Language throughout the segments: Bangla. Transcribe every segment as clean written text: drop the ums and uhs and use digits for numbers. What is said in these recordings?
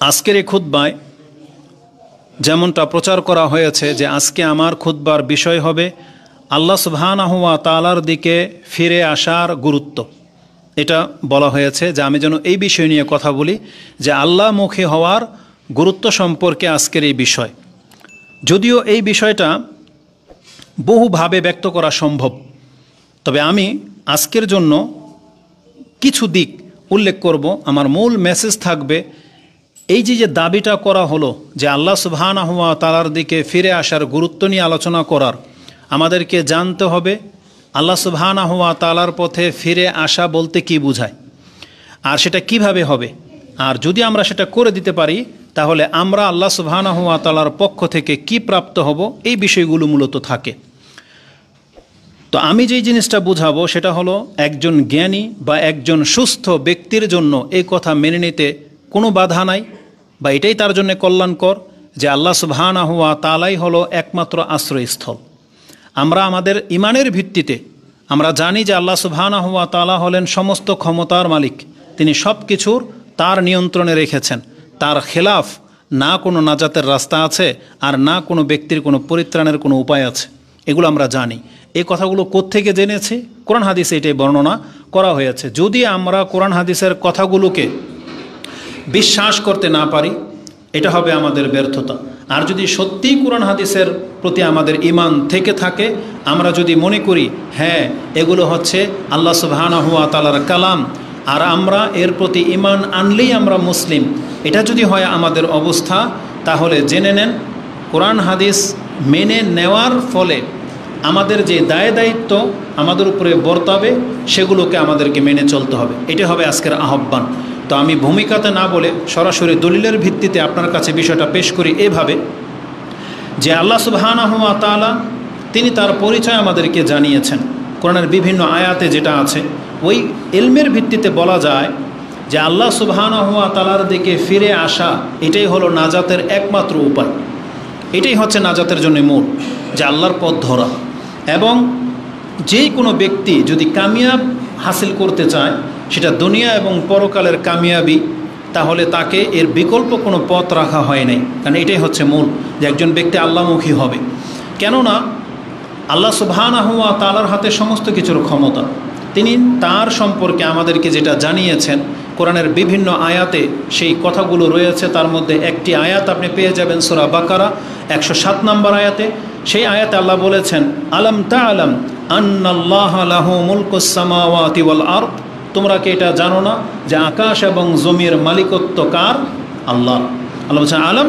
আজকের এই খুতবায় যেমনটা প্রচার করা হয়েছে যে আজকে আমার খুতবার বিষয় হবে আল্লাহ সুবহানাহু ওয়া তাআলার দিকে ফিরে আসার গুরুত্ব। এটা বলা হয়েছে যে আমি যেন এই বিষয় নিয়ে কথা বলি যে আল্লাহমুখী হওয়ার গুরুত্ব সম্পর্কে আজকের এই বিষয়। যদিও এই বিষয়টা বহুভাবে ব্যক্ত করা সম্ভব, তবে আমি আজকের জন্য কিছু দিক উল্লেখ করব। আমার মূল মেসেজ থাকবে এই যে দাবিটা করা হলো যে আল্লাহ সুবহানাহু ওয়া তাআলার দিকে ফিরে আসার গুরুত্ব নিয়ে আলোচনা করার, আমাদেরকে জানতে হবে আল্লাহ সুবহানাহু ওয়া তাআলার পথে ফিরে আসা বলতে কি বোঝায়, আর সেটা কিভাবে হবে। আর যদি আমরা সেটা করে দিতে পারি তাহলে আমরা আল্লাহ সুবহানাহু ওয়া তাআলার পক্ষ থেকে কি প্রাপ্ত হব, এই বিষয়গুলো মূলত থাকে। তো আমি যেই জিনিসটা বুঝাবো সেটা হলো একজন জ্ঞানী বা একজন সুস্থ ব্যক্তির জন্য এই কথা মেনে নিতে কোনো বাধা নাই, বা এটাই তার জন্য কল্যাণকর যে আল্লাহ সুবহানাহু ওয়া তাআলাই হলো একমাত্র আশ্রয়স্থল। আমরা আমাদের ইমানের ভিত্তিতে আমরা জানি যে আল্লাহ সুবহানাহু ওয়া তাআলা হলেন সমস্ত ক্ষমতার মালিক, তিনি সব কিছুর তার নিয়ন্ত্রণে রেখেছেন। তার খেলাফ না কোনো নাজাতের রাস্তা আছে, আর না কোনো ব্যক্তির কোনো পরিত্রাণের কোনো উপায় আছে, এগুলো আমরা জানি। এই কথাগুলো কোত্থেকে জেনেছি? কোরআন হাদিসে এটাই বর্ণনা করা হয়েছে। যদি আমরা কোরআন হাদিসের কথাগুলোকে বিশ্বাস করতে না পারি, এটা হবে আমাদের ব্যর্থতা। আর যদি সত্যিই কোরআন হাদিসের প্রতি আমাদের ঈমান থেকে থাকে, আমরা যদি মনে করি হ্যাঁ এগুলো হচ্ছে আল্লাহ সুবহানাহু ওয়া তাআলার কালাম, আর আমরা এর প্রতি ঈমান আনলেই আমরা মুসলিম, এটা যদি হয় আমাদের অবস্থা, তাহলে জেনে নেন কোরআন হাদিস মেনে নেওয়ার ফলে আমাদের যে দায় দায়িত্ব আমাদের উপরে বর্তাবে সেগুলোকে আমাদেরকে মেনে চলতে হবে। এটা হবে আজকের আহ্বান। তো আমি ভূমিকাতে না বলে সরাসরি দলিলের ভিত্তিতে আপনার কাছে বিষয়টা পেশ করি এভাবে যে আল্লাহ সুবহানাহু ওয়া তাআলা তিনি তার পরিচয় আমাদেরকে জানিয়েছেন। কোরআনের বিভিন্ন আয়াতে যেটা আছে ওই ইলমের ভিত্তিতে বলা যায় যে আল্লাহ সুবহানাহু ওয়া তাআলার দিকে ফিরে আসা এটাই হলো নাজাতের একমাত্র উপায়। এটাই হচ্ছে নাজাতের জন্য মূল, যে আল্লাহর পথ ধরা। এবং যেই কোনো ব্যক্তি যদি কামিয়াব হাসিল করতে চায়, সেটা দুনিয়া এবং পরকালের কামিয়াবি, তাহলে তাকে এর বিকল্প কোনো পথ রাখা হয় নাই। কারণ এটাই হচ্ছে মূল, যে একজন ব্যক্তি আল্লাহমুখী হবে। কেননা আল্লাহ সুবহানাহু ওয়া তাআলার হাতে সমস্ত কিছুর ক্ষমতা। তিনি তার সম্পর্কে আমাদেরকে যেটা জানিয়েছেন কোরআনের বিভিন্ন আয়াতে সেই কথাগুলো রয়েছে। তার মধ্যে একটি আয়াত আপনি পেয়ে যাবেন সূরা বাকারা 107 নম্বর আয়াতে। সেই আয়াতে আল্লাহ বলেছেন আলাম তা'লাম আন্নাল্লাহা লাহু মুলকুস সামাওয়াতি ওয়াল আরদ, তোমরা কি এটা জানো না যে আকাশ এবং জমির মালিকত্ব কার? আল্লাহ। আল্লাহ বলছেন আলাম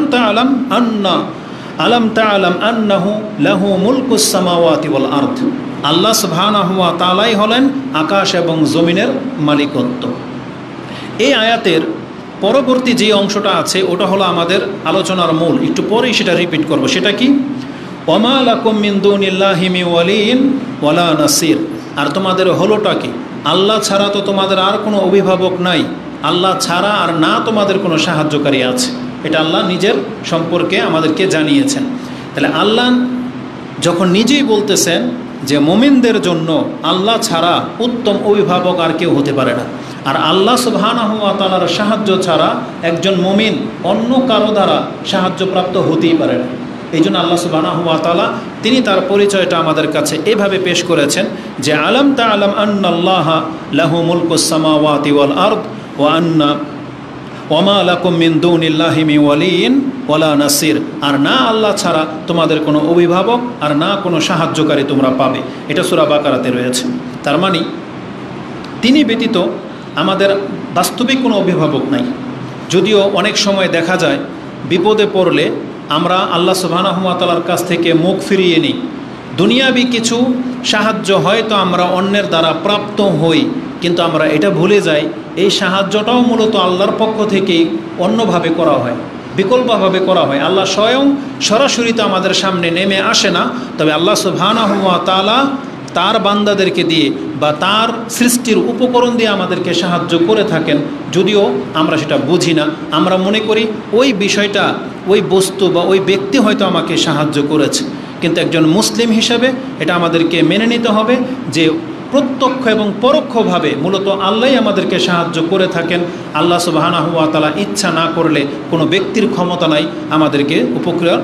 তা'লাম আন্নাহু লাহু মুলকুস সামাওয়াতি ওয়াল আরদ, আল্লাহ সুবহানাহু ওয়া তাআলাই হলেন আকাশ এবং জমিনের মালিকত্ব। এই আয়াতের পরবর্তী যে অংশটা আছে ওটা হলো আমাদের আলোচনার মূল। একটু পরেই সেটা রিপিট করব। সেটা কি? ওয়ামা লাকুম মিন দুনিল্লাহি মিন ওয়ালিয়্যিন ওয়ালা নাসির, আর তোমাদের হলোটা কি? আল্লাহ ছাড়া তো তোমাদের আর কোনো অভিভাবক নাই, আল্লাহ ছাড়া আর না তোমাদের কোনো সাহায্যকারী আছে। এটা আল্লাহ নিজের সম্পর্কে আমাদেরকে জানিয়েছেন। তাহলে আল্লাহ যখন নিজেই বলতেছেন যে মুমিনদের জন্য আল্লাহ ছাড়া উত্তম অভিভাবক আর কেউ হতে পারে না, আর আল্লাহ সুবহানাহু ওয়া তাআলার সাহায্য ছাড়া একজন মুমিন অন্য কারো দ্বারা সাহায্যপ্রাপ্ত হতেই পারে না। এই জন্য আল্লাহ সুবহানাহু ওয়া তাআলা তিনি তার পরিচয়টা আমাদের কাছে এভাবে পেশ করেছেন যে আলাম তা'লাম আন্নাল্লাহা লাহু মুলকুস সামাওয়াতি ওয়াল আরদ ওয়ামা লাকুম মিন দুনিল্লাহি মিন ওয়ালিয়্যিন ওয়ালা নাসির, আর না আল্লাহ ছাড়া তোমাদের কোনো অভিভাবক আর না কোনো সাহায্যকারী তোমরা পাবে। এটা সূরা বাকারাতে রয়েছে। তার মানে তিনি ব্যতীত আমাদের বাস্তবিক কোনো অভিভাবক নাই। যদিও অনেক সময় দেখা যায় বিপদে পড়লে আমরা আল্লাহ সুবহানাহু ওয়া তাআলার কাছ থেকে মুখ ফিরিয়ে নিই। দুনিয়াবি কিছু সাহায্য হয়তো আমরা অন্যের দ্বারা প্রাপ্ত হই, কিন্তু আমরা এটা ভুলে যাই এই সাহায্যটাও মূলত আল্লাহর পক্ষ থেকেই অন্যভাবে করা হয়, বিকল্পভাবে করা হয়। আল্লাহ স্বয়ং সরাসরি তো আমাদের সামনে নেমে আসে না, তবে আল্লাহ সুবহানাহু ওয়া তাআলা তার বান্দাদেরকে দিয়ে বা তার সৃষ্টির উপকরণ দিয়ে আমাদেরকে সাহায্য করে থাকেন। যদিও আমরা সেটা বুঝি না, আমরা মনে করি ওই বিষয়টা ওই বস্তু বা ওই ব্যক্তি হয়তো আমাকে সাহায্য করেছে। কিন্তু একজন মুসলিম হিসাবে এটা আমাদেরকে মেনে নিতে হবে যে প্রত্যক্ষ এবং পরোক্ষভাবে মূলত আল্লাহই আমাদেরকে সাহায্য করে থাকেন। আল্লাহ সুবহানাহু ওয়া তাআলা ইচ্ছা না করলে কোনো ব্যক্তির ক্ষমতা নাই আমাদেরকে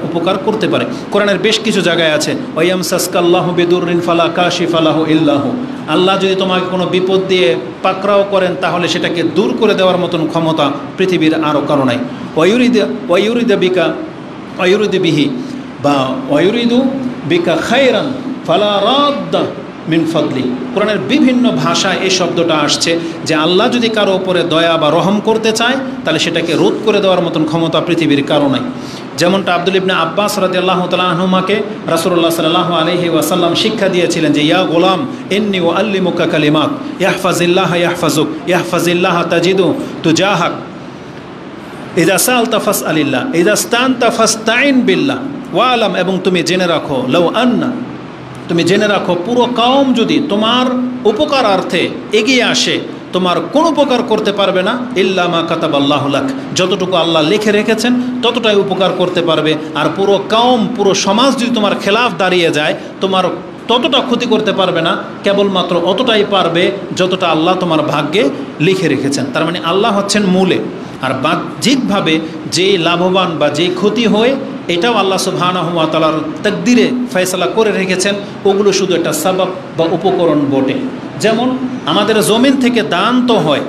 উপকার করতে পারে। কোরআনের বেশ কিছু জায়গায় আছে, ওয়ায়ামসাসকাল্লাহু বিদুররিন ফালা কাশিফা লাহু ইল্লাহু, আল্লাহ যদি তোমাকে কোনো বিপদ দিয়ে পাকড়াও করেন তাহলে সেটাকে দূর করে দেওয়ার মতন ক্ষমতা পৃথিবীর আরও কারো নাই। ওয়ায়ুরিদু বিহি বা ওয়ায়ুরিদু বিকা খায়রান ফালা রাদ্দা মিন ফাদলি। কোরআনের বিভিন্ন ভাষায় এই শব্দটা আসছে যে আল্লাহ যদি কারো উপরে দয়া বা রহম করতে চায় তাহলে সেটাকে রোধ করে দেওয়ার মতন ক্ষমতা পৃথিবীর কারো নাই। যেমনটা আব্দুল ইবনে আব্বাস রাদিয়াল্লাহু তাআলা আনহুমাকে রাসূলুল্লাহ সাল্লাল্লাহু আলাইহি ওয়াসাল্লাম শিক্ষা দিয়েছিলেন যে ইয়া গোলাম ইন্নী উআল্লিমুকা কালিমাত ইয়াহফাজিল্লাহ ইয়াহফাজুক ইয়াহফাজিল্লাহ তাজিদু তুজাহাক ইযা সাআলতা ফাসআলিল্লাহ ইযা ইসতানতা ফাসতাইন বিল্লাহ ওয়ালাম, এবং তুমি জেনে রাখো লাউ আন্না, তুমি জেনে রাখো পুরো কওম যদি তোমার উপকারার্থে এগিয়ে আসে তোমার কোনো উপকার করতে পারবে না ইল্লা মা কাতাবাল্লাহু লাক, যতটুকু আল্লাহ লিখে রেখেছেন ততটাই উপকার করতে পারবে। আর পুরো কওম পুরো সমাজ যদি তোমার খেলাফ দাঁড়িয়ে যায় তোমার ততটা ক্ষতি করতে পারবে না, কেবলমাত্র অতটাই পারবে যতটা আল্লাহ তোমার ভাগ্যে লিখে রেখেছেন। তার মানে আল্লাহ হচ্ছেন মূলে, আর বাহ্যিকভাবে যে লাভবান বা যে ক্ষতি হয় এটাও আল্লাহ সুবহানাহু ওয়া তাআলার তাকদিরে ফয়সালা করে রেখেছেন। ওগুলো শুধু একটা সাবাব বা উপকরণ বটে। যেমন আমাদের জমিন থেকে দান তো হয়,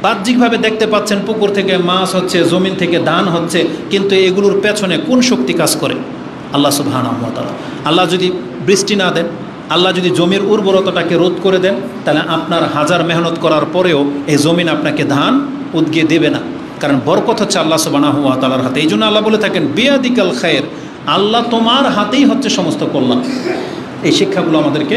বাহ্যিকভাবে দেখতে পাচ্ছেন পুকুর থেকে মাছ হচ্ছে, জমিন থেকে দান হচ্ছে, কিন্তু এগুলোর পেছনে কোন শক্তি কাজ করে? আল্লাহ সুবহানাহু ওয়া তাআলা। আল্লাহ যদি বৃষ্টি না দেন, আল্লাহ যদি জমির উর্বরতাটাকে রোধ করে দেন, তাহলে আপনার হাজার মেহনত করার পরেও এই জমিন আপনাকে ধান উদ্গিয়ে দেবে না, কারণ বরকত হচ্ছে আল্লাহ সুবহানাহু ওয়া তাআলার হাতে। এই জন্য আল্লাহ বলে থাকেন বিয়াদিকাল খায়র, আল্লাহ তোমার হাতেই হচ্ছে সমস্ত কল্যাণ। এই শিক্ষাগুলো আমাদেরকে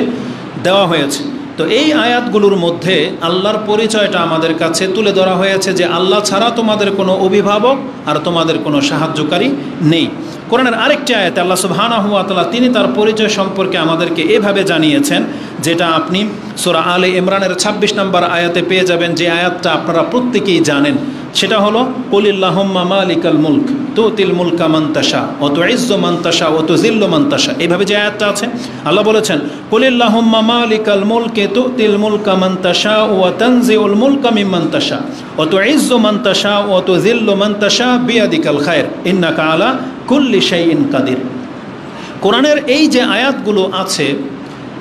দেওয়া হয়েছে। তো এই আয়াতগুলোর মধ্যে আল্লাহর পরিচয়টা আমাদের কাছে তুলে ধরা হয়েছে যে আল্লাহ ছাড়া তোমাদের কোনো অভিভাবক আর তোমাদের কোনো সাহায্যকারী নেই। কোরআনের আরেকটি আয়াতে আল্লাহ সুবহানাহু ওয়া তাআলা তিনি তার পরিচয় সম্পর্কে আমাদেরকে এভাবে জানিয়েছেন, যেটা আপনি সূরা আলে ইমরানের 26 নম্বর আয়াতে পেয়ে যাবেন, যে আয়াতটা আপনারা প্রত্যেকেই জানেন। সেটা হলো কুলিল্লাহুম্মা মালিকাল মুলক তুতিল মুলকা মান তাশা ওয়া তুইজ্জু মান তাশা ওয়া তুযিল্লু মান তাশা। এইভাবে যে আয়াতটা আছে আল্লাহ বলেছেন কুলিল্লাহুম্মা মালিকাল মুলকি তুতিল মুলকা মান তাশা ওয়া তানজিউল মুলকা মিম্মান তাশা ওয়া তুইজ্জু মান তাশা ওয়া তুযিল্লু মান তাশা বিয়াদিকাল খায়র ইন্নাকা আলা কুল্লি শাইইন কাদির। কোরআনের এই যে আয়াতগুলো আছে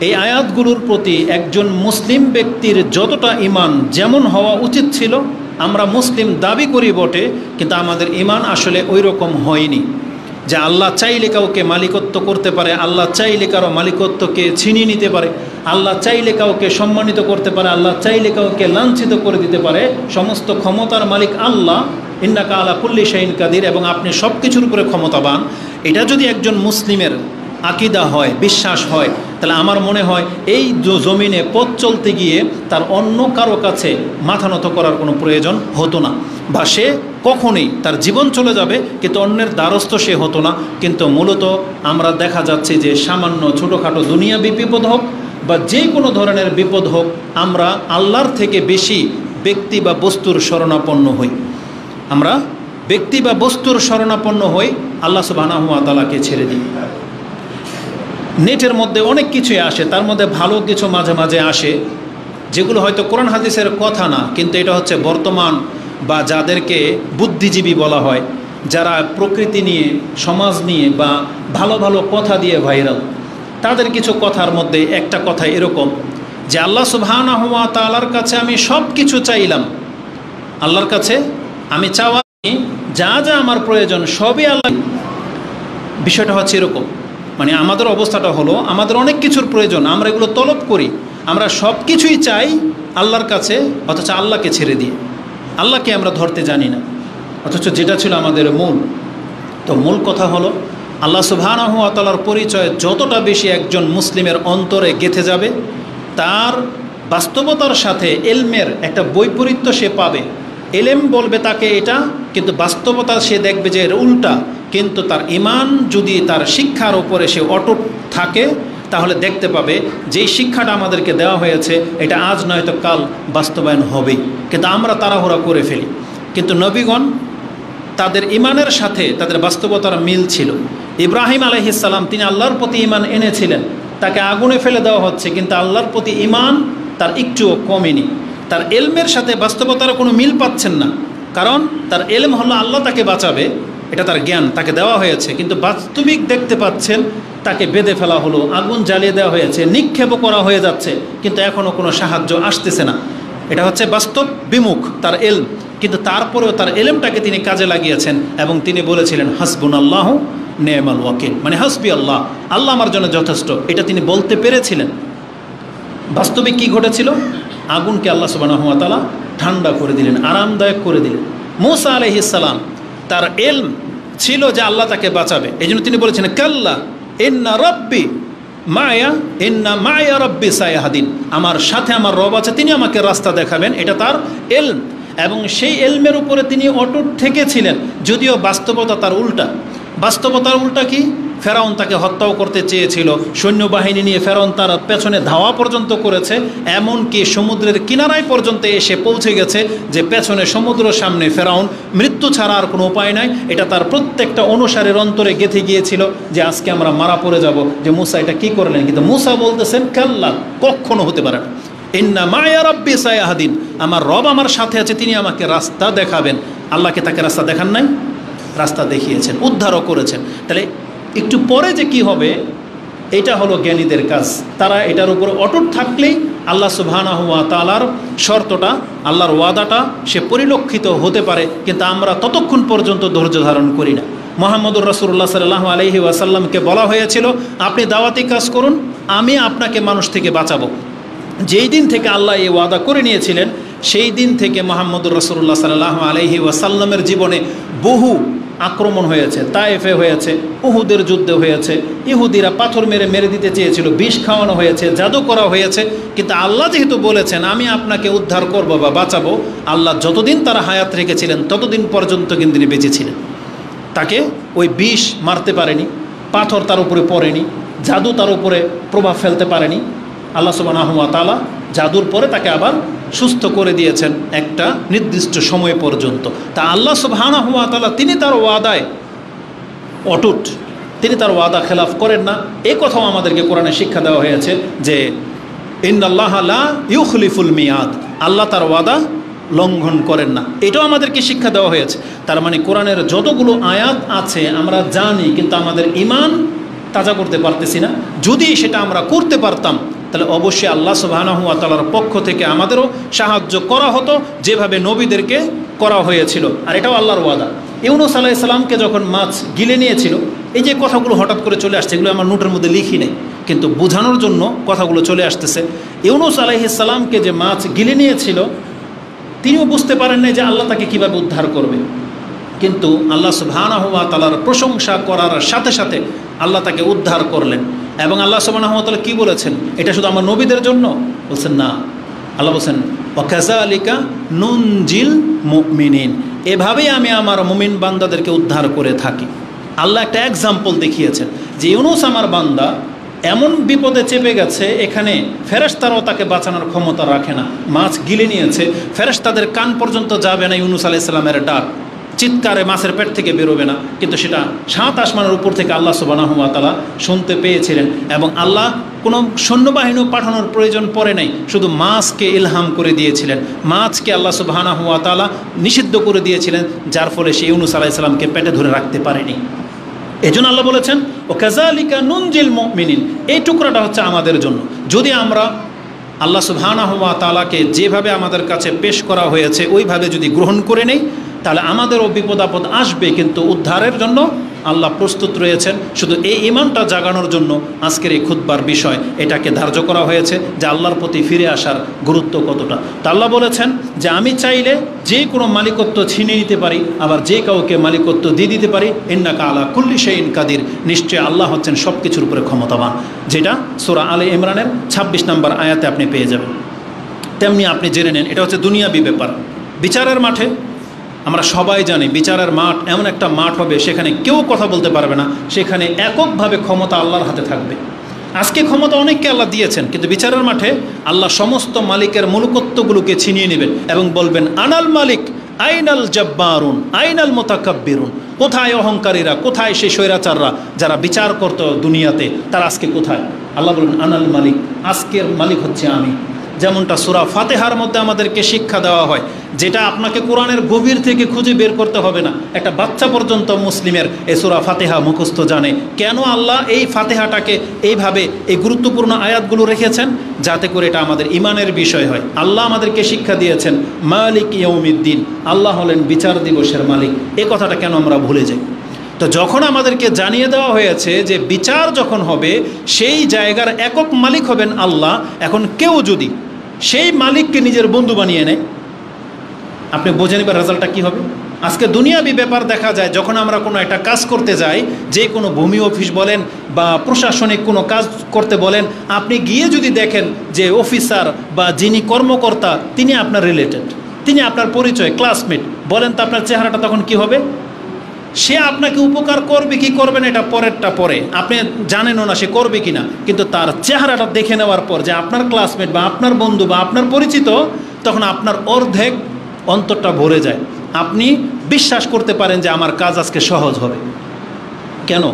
এই আয়াতগুলোর প্রতি একজন মুসলিম ব্যক্তির যতটা ঈমান যেমন হওয়া উচিত ছিল, আমরা মুসলিম দাবি করি বটে, কিন্তু আমাদের ঈমান আসলে ওই রকম হয়নি। যে আল্লাহ চাইলে কাউকে মালিকত্ব করতে পারে, আল্লাহ চাইলে কারো মালিকত্বকে ছিনিয়ে নিতে পারে, আল্লাহ চাইলে কাউকে সম্মানিত করতে পারে, আল্লাহ চাইলে কাউকে লাঞ্ছিত করে দিতে পারে। সমস্ত ক্ষমতার মালিক আল্লাহ, ইন্নাকা আলা কুল্লি শাইইন কাদির, এবং আপনি সব কিছুর উপরে ক্ষমতাবান। এটা যদি একজন মুসলিমের আকিদা হয়, বিশ্বাস হয়, তাহলে আমার মনে হয় এই জমিনে পথ চলতে গিয়ে তার অন্য কারো কাছে মাথা নত করার কোনো প্রয়োজন হতো না, বা সে কখনোই তার জীবন চলে যাবে কিন্তু অন্যের দ্বারস্থ সে হতো না। কিন্তু মূলত আমরা দেখা যাচ্ছে যে সামান্য ছোটোখাটো দুনিয়াবী বিপদ হোক বা যে কোনো ধরনের বিপদ হোক, আমরা আল্লাহর থেকে বেশি ব্যক্তি বা বস্তুর শরণাপন্ন হই। আমরা ব্যক্তি বা বস্তুর শরণাপন্ন হই, আল্লাহ সুবহানাহু ওয়া তাআলাকে ছেড়ে দিই। নেটের মধ্যে অনেক কিছুই আসে, তার মধ্যে ভালো কিছু মাঝে মাঝে আসে যেগুলো হয়তো কোরআন হাদিসের কথা না, কিন্তু এটা হচ্ছে বর্তমান বা যাদেরকে বুদ্ধিজীবী বলা হয়, যারা প্রকৃতি নিয়ে, সমাজ নিয়ে বা ভালো ভালো কথা দিয়ে ভাইরাল, তাদের কিছু কথার মধ্যে একটা কথা এরকম যে আল্লাহ সুবহানাহু ওয়া তাআলার কাছে আমি সব কিছু চাইলাম, আল্লাহর কাছে আমি চাওয়া যা যা আমার প্রয়োজন সবই আল্লাহ। বিষয়টা হচ্ছে এরকম, মানে আমাদের অবস্থাটা হলো আমাদের অনেক কিছুর প্রয়োজন, আমরা এগুলো তলব করি, আমরা সব কিছুই চাই আল্লাহর কাছে, অথচ আল্লাহকে ছেড়ে দিয়ে আল্লাহকে আমরা ধরতে জানি না, অথচ যেটা ছিল আমাদের মূল। তো মূল কথা হলো আল্লাহ সুবহানাহু ওয়া তাআলার পরিচয় যতটা বেশি একজন মুসলিমের অন্তরে গেঁথে যাবে, তার বাস্তবতার সাথে এলমের একটা বৈপরীত্য সে পাবে। এলেম বলবে তাকে এটা, কিন্তু বাস্তবতা সে দেখবে যে এর উল্টা। কিন্তু তার ঈমান যদি তার শিক্ষার উপরে সে অটুট থাকে, তাহলে দেখতে পাবে যেই শিক্ষাটা আমাদেরকে দেওয়া হয়েছে এটা আজ নয়তো কাল বাস্তবায়ন হবেই, কিন্তু আমরা তাড়াহুড়া করে ফেলি। কিন্তু নবীগণ তাদের ঈমানের সাথে তাদের বাস্তবতার মিল ছিল। ইব্রাহিম আলাইহিস সালাম তিনি আল্লাহর প্রতি ঈমান এনেছিলেন, তাকে আগুনে ফেলে দেওয়া হচ্ছে, কিন্তু আল্লাহর প্রতি ঈমান তার একটুও কমেনি। তার এলমের সাথে বাস্তবতার কোনো মিল পাচ্ছেন না, কারণ তার এলম হলো আল্লাহ তাকে বাঁচাবে, এটা তার জ্ঞান, তাকে দেওয়া হয়েছে, কিন্তু বাস্তবিক দেখতে পাচ্ছেন তাকে বেঁধে ফেলা হলো, আগুন জ্বালিয়ে দেওয়া হয়েছে, নিক্ষেপও করা হয়ে যাচ্ছে, কিন্তু এখনও কোনো সাহায্য আসতেছে না। এটা হচ্ছে বাস্তব বিমুখ তার এলম, কিন্তু তারপরেও তার এলমটাকে তিনি কাজে লাগিয়েছেন এবং তিনি বলেছিলেন হাসবুনাল্লাহু নেমাল ওয়াকিল, মানে হাসবি আল্লাহ, আল্লাহ আমার জন্য যথেষ্ট, এটা তিনি বলতে পেরেছিলেন। বাস্তবিক কি ঘটেছিল? আগুনকে আল্লাহ সুবহানাহু ওয়া তাআলা ঠান্ডা করে দিলেন, আরামদায়ক করে দিলেন। মূসা আলাইহিস সালাম তার এলম ছিল যে আল্লাহ তাকে বাঁচাবে, এই জন্য তিনি বলেছেন কাল্লা ইন্না রাব্বি মায়া, ইন্না মায়া রাব্বি সায়াহদিন, আমার সাথে আমার রব আছে, তিনি আমাকে রাস্তা দেখাবেন, এটা তার এলম। এবং সেই এলমের উপরে তিনি অটুট থেকেছিলেন, যদিও বাস্তবতা তার উল্টা। বাস্তবতার উল্টা কি? ফেরাউন তাকে হত্যাও করতে চেয়েছিল, সৈন্যবাহিনী নিয়ে ফেরাউন তার পেছনে ধাওয়া পর্যন্ত করেছে, এমনকি সমুদ্রের কিনারায় পর্যন্ত এসে পৌঁছে গেছে যে পেছনে সমুদ্র, সামনে ফেরাউন, মৃত্যু ছাড়া আর কোনো উপায় নাই। এটা তার প্রত্যেকটা অনুসারীর অন্তরে গেঁথে গিয়েছিল যে আজকে আমরা মারা পড়ে যাব, যে মূসা এটা কী করলেন। কিন্তু মূসা বলতেছেন কাল্লা, কখনো হতে পারে না, ইন্না মায়া রাব্বি সায়াহদিন, আমার রব আমার সাথে আছে, তিনি আমাকে রাস্তা দেখাবেন। আল্লাহকে তাকে রাস্তা দেখান নাই? রাস্তা দেখিয়েছেন, উদ্ধারও করেছেন। তাহলে একটু পরে যে কি হবে, এটা হলো জ্ঞানীদের কাজ। তারা এটার উপর অটুট থাকলেই আল্লাহ সুবহানাহু ওয়া তাআলার শর্তটা, আল্লাহর ওয়াদাটা সে পরিলক্ষিত হতে পারে, কিন্তু আমরা ততক্ষণ পর্যন্ত ধৈর্য ধারণ করি না। মুহাম্মদুর রাসূলুল্লাহ সাল্লাল্লাহু আলাইহি ওয়াসাল্লামকে বলা হয়েছিল আপনি দাওয়াতি কাজ করুন, আমি আপনাকে মানুষ থেকে বাঁচাবো। যেই দিন থেকে আল্লাহ এই ওয়াদা করে নিয়েছিলেন, সেই দিন থেকে মুহাম্মদুর রাসূলুল্লাহ সাল্লাল্লাহু আলাইহি ওয়াসাল্লামের জীবনে বহু আক্রমণ হয়েছে, তায়েফে হয়েছে, উহুদের যুদ্ধে হয়েছে, ইহুদিরা পাথর মেরে মেরে দিতে চেয়েছিল, বিষ খাওয়ানো হয়েছে, জাদু করা হয়েছে, কিন্তু আল্লাহ যেহেতু বলেছেন আমি আপনাকে উদ্ধার করব বা বাঁচাবো, আল্লাহ যতদিন তারা হায়াত রেখেছিলেন ততদিন পর্যন্ত কিন্তু তিনি বেঁচেছিলেন। তাকে ওই বিষ মারতে পারেনি, পাথর তার উপরে পড়েনি, জাদু তার উপরে প্রভাব ফেলতে পারেনি। আল্লাহ সুবহানাহু ওয়া তাআলা জাদুর পরে তাকে আবার সুস্থ করে দিয়েছেন একটা নির্দিষ্ট সময় পর্যন্ত। তা আল্লাহ সুবহানাহু ওয়া তাআলা তিনি তার ওয়াদায় অটুট, তিনি তার ওয়াদা খেলাফ করেন না। এই কথাও আমাদেরকে কোরআনে শিক্ষা দেওয়া হয়েছে যে ইন্নাল্লাহা লা ইউখলিফুল মিয়াদ, আল্লাহ তার ওয়াদা লঙ্ঘন করেন না, এটাও আমাদেরকে শিক্ষা দেওয়া হয়েছে। তার মানে কোরআনের যতগুলো আয়াত আছে আমরা জানি, কিন্তু আমাদের ঈমান তাজা করতে পারতেছি না। যদি সেটা আমরা করতে পারতাম তাহলে অবশ্যই আল্লাহ সুবহানাহু ওয়া তাআলার পক্ষ থেকে আমাদেরও সাহায্য করা হতো, যেভাবে নবীদেরকে করা হয়েছিল। আর এটাও আল্লাহর ওয়াদা। ইউনূস আলাইহিস সালামকে যখন মাছ গিলে নিয়েছিল, এই যে কথাগুলো হঠাৎ করে চলে আসছে, এগুলো আমার নোটের মধ্যে লিখি নেই, কিন্তু বোঝানোর জন্য কথাগুলো চলে আসতেছে। ইউনূস আলাইহিস সালামকে যে মাছ গিলে নিয়েছিল, তিনিও বুঝতে পারেন না যে আল্লাহ তাকে কীভাবে উদ্ধার করবে, কিন্তু আল্লাহ সুবহানাহু ওয়া তাআলার প্রশংসা করার সাথে সাথে আল্লাহ তাকে উদ্ধার করলেন। এবং আল্লাহ সুবহানাহু ওয়া তাআলা কী বলেছেন, এটা শুধু আমার নবীদের জন্য বলছেন না, আল্লাহ বলছেন ওয়াকাযালিকা নুনজিল মুমিনিন, এভাবেই আমি আমার মুমিন বান্দাদেরকে উদ্ধার করে থাকি। আল্লাহ একটা এক্সাম্পল দেখিয়েছেন যে ইউনূস আমার বান্দা এমন বিপদে চেপে গেছে, এখানে ফেরেশতারাও তাকে বাঁচানোর ক্ষমতা রাখে না, মাছ গিলে নিয়েছে, ফেরেশতাদের কান পর্যন্ত যাবে না ইউনূস আলাইহিস সালামের ডাক, চিৎকারে মাছের পেট থেকে বেরোবে না, কিন্তু সেটা 7 আসমানের উপর থেকে আল্লাহ সুবহানাহু ওয়া তাআলা শুনতে পেয়েছিলেন। এবং আল্লাহ কোনো সৈন্যবাহিনী পাঠানোর প্রয়োজন পড়ে নাই, শুধু মাছকে ইলহাম করে দিয়েছিলেন, মাছকে আল্লাহ সুবহানাহু ওয়া তাআলা নিষিদ্ধ করে দিয়েছিলেন, যার ফলে সে ইউনূস আলাইহিস সালামকে পেটে ধরে রাখতে পারেনি। এজন্য আল্লাহ বলেছেন ওয়াকাযালিকা নুনজিল মুমিনিন, এই টুকরাটা হচ্ছে আমাদের জন্য। যদি আমরা আল্লাহ সুবহানাহু ওয়া তাআলাকে যেভাবে আমাদের কাছে পেশ করা হয়েছে ওইভাবে যদি গ্রহণ করে নেই, তাহলে আমাদেরও বিপদ আপদ আসবে, কিন্তু উদ্ধারের জন্য আল্লাহ প্রস্তুত রয়েছেন। শুধু এই ঈমানটা জাগানোর জন্য আজকের এই খুতবার বিষয়, এটাকে ধার্য করা হয়েছে যে আল্লাহর প্রতি ফিরে আসার গুরুত্ব কতটা। তা আল্লাহ বলেছেন যে আমি চাইলে যে কোনো মালিকত্ব ছিনিয়ে নিতে পারি, আবার যে কাউকে মালিকত্ব দিয়ে দিতে পারি। ইন্নাকা আলা কুল্লি শাইইন কাদির, নিশ্চয় আল্লাহ হচ্ছেন সব কিছুর উপরে ক্ষমতাবান, যেটা সূরা আলে ইমরানের 26 নম্বর আয়াতে আপনি পেয়ে যাবেন। তেমনি আপনি জেনে নেন, এটা হচ্ছে দুনিয়াবি ব্যাপার। বিচারের মাঠে আমরা সবাই জানি বিচারের মাঠ এমন একটা মাঠ হবে, সেখানে কেউ কথা বলতে পারবে না, সেখানে এককভাবে ক্ষমতা আল্লাহর হাতে থাকবে। আজকে ক্ষমতা অনেককে আল্লাহ দিয়েছেন, কিন্তু বিচারের মাঠে আল্লাহ সমস্ত মালিকের মূলকত্বগুলোকে ছিনিয়ে নেবেন এবং বলবেন আনাল মালিক আইনাল জব্বারুন আইনাল মুতাকাব্বিরুন, কোথায় অহংকারীরা, কোথায় সেই স্বৈরাচাররা যারা বিচার করত দুনিয়াতে, তারা আজকে কোথায়? আল্লাহ বলেন আনাল মালিক, আজকের মালিক হচ্ছে আমি। যেমনটা সূরা ফাতিহার মধ্যে আমাদেরকে শিক্ষা দেওয়া হয়, যেটা আপনাকে কোরআনের গভীর থেকে খুঁজে বের করতে হবে না, একটা বাচ্চা পর্যন্ত মুসলিমের এই সূরা ফাতিহা মুখস্থ জানে। কেন আল্লাহ এই ফাতিহাটাকে এইভাবে এই গুরুত্বপূর্ণ আয়াতগুলো রেখেছেন? যাতে করে এটা আমাদের ইমানের বিষয় হয়। আল্লাহ আমাদেরকে শিক্ষা দিয়েছেন মালিক ইয়াউমিদ্দিন, আল্লাহ হলেন বিচার দিবসের মালিক। এই কথাটা কেন আমরা ভুলে যাই? তো যখন আমাদেরকে জানিয়ে দেওয়া হয়েছে যে বিচার যখন হবে সেই জায়গার একক মালিক হবেন আল্লাহ, এখন কেউ যদি সেই মালিককে নিজের বন্ধু বানিয়ে নেয়, আপনি বোঝে নেবেন রেজাল্টটা কী হবে। আজকে দুনিয়াবি ব্যাপার দেখা যায়, যখন আমরা কোনো একটা কাজ করতে যাই, যে কোনো ভূমি অফিস বলেন বা প্রশাসনিক কোনো কাজ করতে বলেন, আপনি গিয়ে যদি দেখেন যে অফিসার বা যিনি কর্মকর্তা তিনি আপনার রিলেটেড, তিনি আপনার পরিচয় ক্লাসমেট, বলেন তো আপনার চেহারাটা তখন কি হবে? সে আপনাকে উপকার করবে কি করবে না এটা পরেরটা পরে, আপনি জানেনও না সে করবে কি না, কিন্তু তার চেহারাটা দেখে নেওয়ার পর যে আপনার ক্লাসমেট বা আপনার বন্ধু বা আপনার পরিচিত, তখন আপনার অর্ধেক অন্তরটা ভরে যায়। আপনি বিশ্বাস করতে পারেন যে আমার কাজ আজকে সহজ হবে। কেন?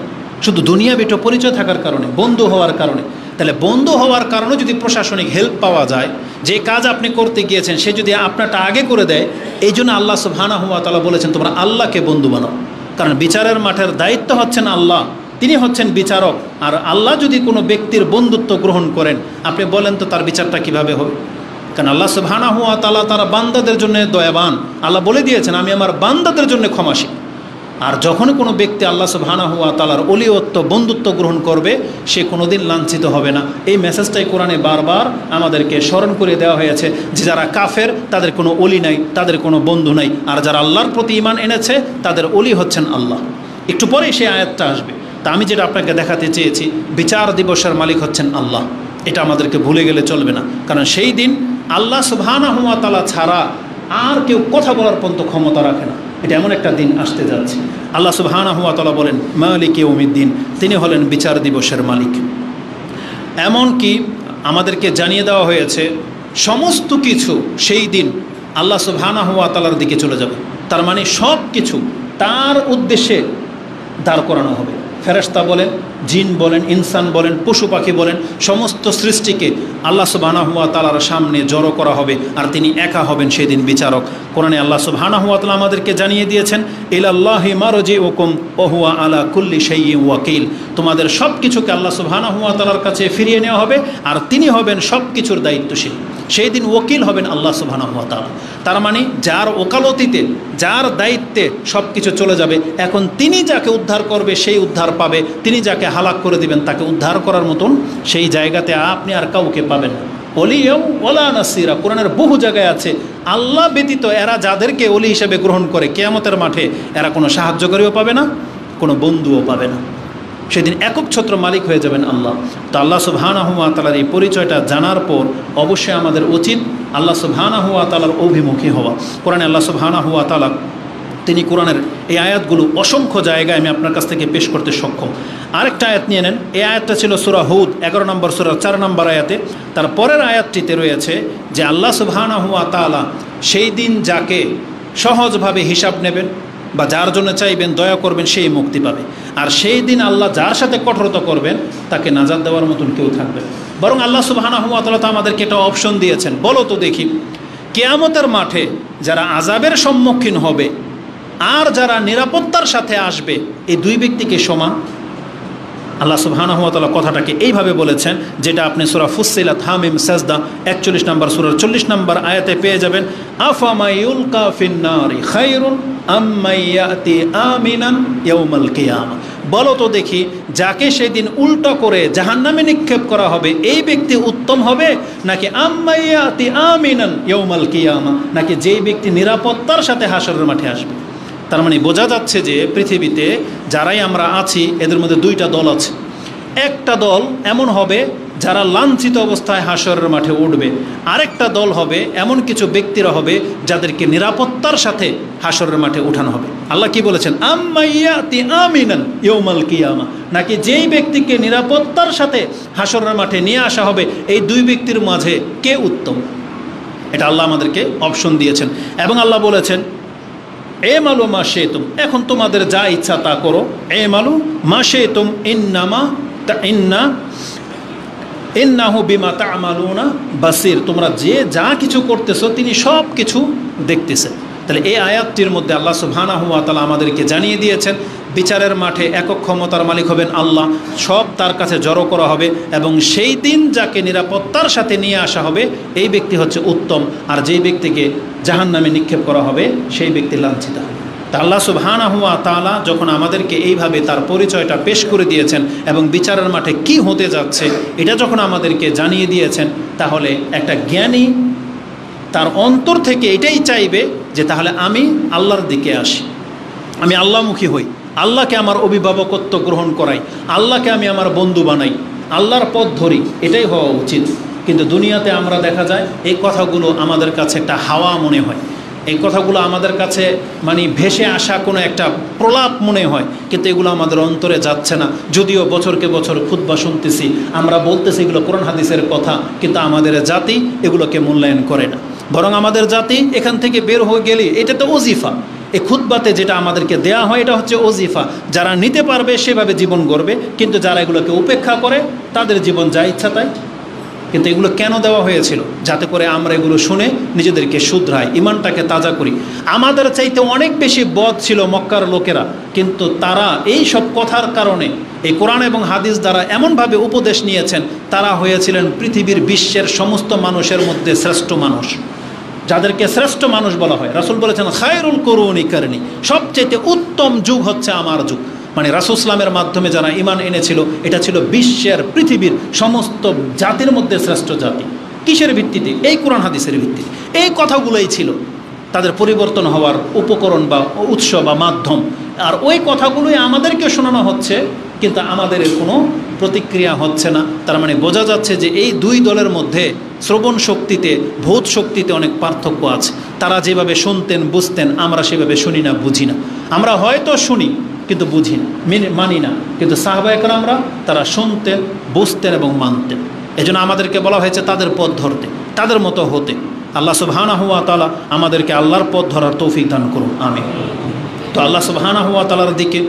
শুধু দুনিয়াবিটো পরিচয় থাকার কারণে, বন্ধু হওয়ার কারণে। তাহলে বন্ধু হওয়ার কারণে যদি প্রশাসনিক হেল্প পাওয়া যায়, যে কাজ আপনি করতে গিয়েছেন সে যদি আপনারটা আগে করে দেয়, এই জন্য আল্লাহ সুবহানাহু ওয়া তাআলা বলেছেন তোমরা আল্লাহকে বন্ধু বানাও। কারণ বিচারের মাঠের দায়িত্ব হচ্ছেন আল্লাহ, তিনি হচ্ছেন বিচারক। আর আল্লাহ যদি কোনো ব্যক্তির বন্ধুত্ব গ্রহণ করেন, আপনি বলেন তো তার বিচারটা কিভাবে হবে? কারণ আল্লাহ সুবহানাহু ওয়া তাআলা তারা বান্দাদের জন্য দয়াবান। আল্লাহ বলে দিয়েছেন আমি আমার বান্দাদের জন্য ক্ষমাশীল। আর যখন কোনো ব্যক্তি আল্লাহ সুবহানাহু ওয়া তাআলার ওলিয়ত্ব বন্ধুত্ব গ্রহণ করবে, সে কোনোদিন লাঞ্ছিত হবে না। এই মেসেজটাই কোরআনে বারবার আমাদেরকে স্মরণ করে দেওয়া হয়েছে যে যারা কাফের তাদের কোনো ওলি নাই, তাদের কোনো বন্ধু নাই, আর যারা আল্লাহর প্রতি ঈমান এনেছে তাদের ওলি হচ্ছেন আল্লাহ। একটু পরেই সেই আয়াতটা আসবে। তা আমি যেটা আপনাকে দেখাতে চেয়েছি, বিচার দিবসের মালিক হচ্ছেন আল্লাহ, এটা আমাদেরকে ভুলে গেলে চলবে না। কারণ সেই দিন আল্লাহ সুবহানাহু ওয়া তাআলা ছাড়া আর কেউ কথা বলার পর্যন্ত ক্ষমতা রাখে না। এটা এমন একটা দিন আসতে যাচ্ছে। আল্লাহ সুবহানাহু ওয়া তাআলা বলেন মালিক ইয়াউমিদ্দিন, তিনি হলেন বিচার দিবসের মালিক। এমনকি আমাদেরকে জানিয়ে দেওয়া হয়েছে সমস্ত কিছু সেই দিন আল্লাহ সুবহানাহু ওয়া তাআলার দিকে চলে যাবে। তার মানে সব কিছু তার উদ্দেশ্যে দাঁড় করানো হবে। ফেরেশতা বলেন, জিন বলেন, ইনসান বলেন, পশু পাখি বলেন, সমস্ত সৃষ্টিকে আল্লাহ সুবহানাহু ওয়া তাআলার সামনে জড়ো করা হবে, আর তিনি একা হবেন সেদিন বিচারক। কোরআনে আল্লাহ সুবহানাহু ওয়া তাআলা আমাদেরকে জানিয়ে দিয়েছেন ইলাল্লাহি মারজিউকুম ওয়া হুয়া আলা কুল্লি শাইইন ওয়াকিল, তোমাদের সব কিছুকে আল্লাহ সুবহানাহু ওয়া তাআলার কাছে ফিরিয়ে নেওয়া হবে, আর তিনি হবেন সব কিছুর দায়িত্বশীল। সেই দিন ওকিল হবেন আল্লাহ সুবহানাহু ওয়া তাআলা। তার মানে যার ওকালতিতে, যার দায়িত্বে সব কিছু চলে যাবে, এখন তিনি যাকে উদ্ধার করবে সেই উদ্ধার পাবে, তিনি যাকে হালাক করে দিবেন তাকে উদ্ধার করার মতন সেই জায়গাতে আপনি আর কাউকে পাবেন না। ওলিয়াও ওয়ালা নাসিরা, কোরআনের বহু জায়গায় আছে আল্লাহ ব্যতীত এরা যাদেরকে ওলি হিসেবে গ্রহণ করে কিয়ামতের মাঠে এরা কোনো সাহায্যকারীও পাবে না, কোনো বন্ধুও পাবে না। সেদিন একক ছত্র মালিক হয়ে যাবেন আল্লাহ। তো আল্লাহ সুবহানাহু ওয়া তাআলার এই পরিচয়টা জানার পর অবশ্যই আমাদের উচিত আল্লাহ সুবহানাহু ওয়া তাআলার অভিমুখী হওয়া। কোরআনে আল্লাহ সুবহানাহু ওয়া তাআলা তিনি কোরআনের এই আয়াতগুলো অসংখ্য জায়গায় আমি আপনার কাছ থেকে পেশ করতে সক্ষম। আরেকটা আয়াত নিয়ে নেন। এই আয়াতটা ছিল সূরা হুদ 11 নম্বর সূরা 4 নম্বর আয়াতে। তার পরের আয়াতটিতে রয়েছে যে আল্লাহ সুবহানাহু ওয়া তাআলা সেই দিন যাকে সহজভাবে হিসাব নেবেন বা যার জন্য চাইবেন দয়া করবেন সেই মুক্তি পাবে, আর সেই দিন আল্লাহ যার সাথে কঠোরতা করবেন তাকে নাজাত দেওয়ার মতন কেউ থাকবে। বরং আল্লাহ সুবহানাহু ওয়া তাআলা আমাদেরকে একটা অপশন দিয়েছেন। বলো তো দেখি, কিয়ামতের মাঠে যারা আযাবের সম্মুখীন হবে আর যারা নিরাপত্তার সাথে আসবে, এই দুই ব্যক্তিকে সমান? আল্লাহ সুবহানাহু ওয়া তাআলা কথাটাকে এইভাবে বলেছেন, যেটা আপনি সূরা ফুসসিলাত হামিম সাজদা 41 নম্বর সূরার 40 নম্বর আয়াতে পেয়ে যাবেন। আফামা ইউলকা ফিন্নারি খায়রুন আম্মা ইয়াতি আমিনান ইয়াউমাল কিয়ামা, বলো তো দেখি যাকে সেদিন উল্টো করে জাহান্নামে নিক্ষেপ করা হবে এই ব্যক্তি উত্তম হবে, নাকি আম্মা ইয়াতি আমিনান ইয়াউমাল কিয়ামা, নাকি যেই ব্যক্তি নিরাপত্তার সাথে হাসরের মাঠে আসবে। তার মানে বোঝা যাচ্ছে যে পৃথিবীতে যারাই আমরা আছি এদের মধ্যে দুইটা দল আছে। একটা দল এমন হবে যারা লাঞ্ছিত অবস্থায় হাসরের মাঠে উঠবে, আরেকটা দল হবে এমন কিছু ব্যক্তিরা হবে যাদেরকে নিরাপত্তার সাথে হাসরের মাঠে উঠানো হবে। আল্লাহ কি বলেছেন? আম্মা ইয়াতি আমিনান ইয়াউমাল কিয়ামা, নাকি যেই ব্যক্তিকে নিরাপত্তার সাথে হাসরের মাঠে নিয়ে আসা হবে, এই দুই ব্যক্তির মাঝে কে উত্তম? এটা আল্লাহ আমাদেরকে অপশন দিয়েছেন। এবং আল্লাহ বলেছেন এ মালু মা শেতুম, এখন তোমাদের যা ইচ্ছা তা করো। এ মালু মা শেতুম ইন্নামা তা ইন্না ইন্নাহু বিমা তা'মালুনা বাসির, তোমরা যে যা কিছু করতেছো তিনি সব কিছু দেখতেছেন। তাহলে এই আয়াতটির মধ্যে আল্লাহ সুবহানাহু ওয়া তাআলা আমাদেরকে জানিয়ে দিয়েছেন বিচারের মাঠে একক ক্ষমতার মালিক হবেন আল্লাহ, সব তার কাছে জড়ো করা হবে এবং সেই দিন যাকে নিরাপত্তার সাথে নিয়ে আসা হবে এই ব্যক্তি হচ্ছে উত্তম, আর যেই ব্যক্তিকে জাহান্নামে নিক্ষেপ করা হবে সেই ব্যক্তি লাঞ্ছিত হবে। তা আল্লাহ সুবহানাহু ওয়া তাআলা যখন আমাদেরকে এইভাবে তার পরিচয়টা পেশ করে দিয়েছেন এবং বিচারের মাঠে কি হতে যাচ্ছে এটা যখন আমাদেরকে জানিয়ে দিয়েছেন, তাহলে একটা জ্ঞানী তার অন্তর থেকে এটাই চাইবে যে তাহলে আমি আল্লাহর দিকে আসি, আমি আল্লাহমুখী হই, আল্লাহকে আমার অভিভাবকত্ব গ্রহণ করাই, আল্লাহকে আমি আমার বন্ধু বানাই, আল্লাহর পথ ধরি, এটাই হওয়া উচিত। কিন্তু দুনিয়াতে আমরা দেখা যায় এই কথাগুলো আমাদের কাছে একটা হাওয়া মনে হয়, এই কথাগুলো আমাদের কাছে মানে ভেসে আসা কোনো একটা প্রলাপ মনে হয়, কিন্তু এগুলো আমাদের অন্তরে যাচ্ছে না। যদিও বছরকে বছর খুতবা শুনতেছি, আমরা বলতেছি এগুলো কোরআন হাদিসের কথা, কিন্তু আমাদের জাতি এগুলোকে মূল্যায়ন করে না। বরং আমাদের জাতি এখান থেকে বের হয়ে গেলে এটা তো ওজিফা, এই খুতবাতে যেটা আমাদেরকে দেয়া হয় এটা হচ্ছে ওজিফা, যারা নিতে পারবে সেভাবে জীবন গড়বে, কিন্তু যারা এগুলোকে উপেক্ষা করে তাদের জীবন যা ইচ্ছা তাই। কিন্তু এগুলো কেন দেওয়া হয়েছিল? যাতে করে আমরা এগুলো শুনে নিজেদেরকে শুধরাই, ইমানটাকে তাজা করি। আমাদের চাইতে অনেক বেশি বদ ছিল মক্কার লোকেরা, কিন্তু তারা এই সব কথার কারণে এই কোরআন এবং হাদিস দ্বারা এমনভাবে উপদেশ নিয়েছেন, তারা হয়েছিলেন পৃথিবীর বিশ্বের সমস্ত মানুষের মধ্যে শ্রেষ্ঠ মানুষ, যাদেরকে শ্রেষ্ঠ মানুষ বলা হয়। রাসূল বলেছেন খায়রুল কুরুনি কারনি, সবচেয়ে উত্তম যুগ হচ্ছে আমার যুগ। মানে রাসূল ইসলামের মাধ্যমে যারা ঈমান এনেছিল এটা ছিল বিশ্বের পৃথিবীর সমস্ত জাতির মধ্যে শ্রেষ্ঠ জাতি। কিসের ভিত্তিতে? এই কোরআন হাদিসের ভিত্তিতে। এই কথাগুলোই ছিল তাদের পরিবর্তন হওয়ার উপকরণ বা উৎস বা মাধ্যম। আর ওই কথাগুলোই আমাদেরকে শোনানো হচ্ছে, কিন্তু আমাদের কোনো প্রতিক্রিয়া হচ্ছে না। তার মানে বোঝা যাচ্ছে যে এই দুই দলের মধ্যে শ্রবণ শক্তিতে, বোধ শক্তিতে অনেক পার্থক্য আছে। তারা যেভাবে শুনতেন বুঝতেন, আমরা সেভাবে শুনি না, বুঝি না। আমরা হয়তো শুনি কিন্তু বুঝি না, মানি না, কিন্তু সাহাবায়ে কেরামরা তারা শুনতেন, বুঝতেন এবং মানতেন। এজন্য আমাদেরকে বলা হয়েছে তাদের পথ ধরতে, তাদের মতো হতে। আল্লাহ সুবহানাহু ওয়া তাআলা আমাদেরকে আল্লাহর পথ ধরার তৌফিক দান করুন, আমিন। তো আল্লাহ সুবহানাহু ওয়া তাআলার দিকে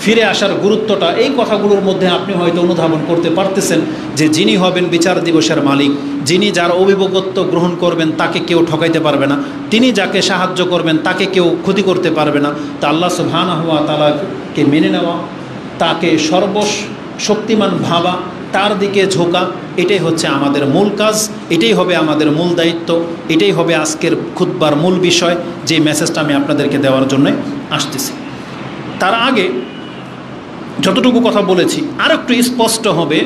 ফিরে আসার গুরুত্বটা এই কথাগুলোর মধ্যে আপনি হয়তো অনুধাবন করতে পারতেছেন, যে যিনি হবেন বিচার দিবসের মালিক, যিনি যার অভিভাবকত্ব গ্রহণ করবেন তাকে কেউ ঠকাইতে পারবে না, তিনি যাকে সাহায্য করবেন তাকে কেউ ক্ষতি করতে পারবে না। তা আল্লাহ সুবহানাহু ওয়া তাআলাকে মেনে নেওয়া, তাকে সর্বশক্তিমান ভাবা, তার দিকে ঝোঁকা, এটাই হচ্ছে আমাদের মূল কাজ, এটাই হবে আমাদের মূল দায়িত্ব, এটাই হবে আজকের খুতবার মূল বিষয়, যে মেসেজটা আমি আপনাদেরকে দেওয়ার জন্য আসতেছি। তার আগে যতটুকু কথা বলেছি আর একটু স্পষ্ট হবে,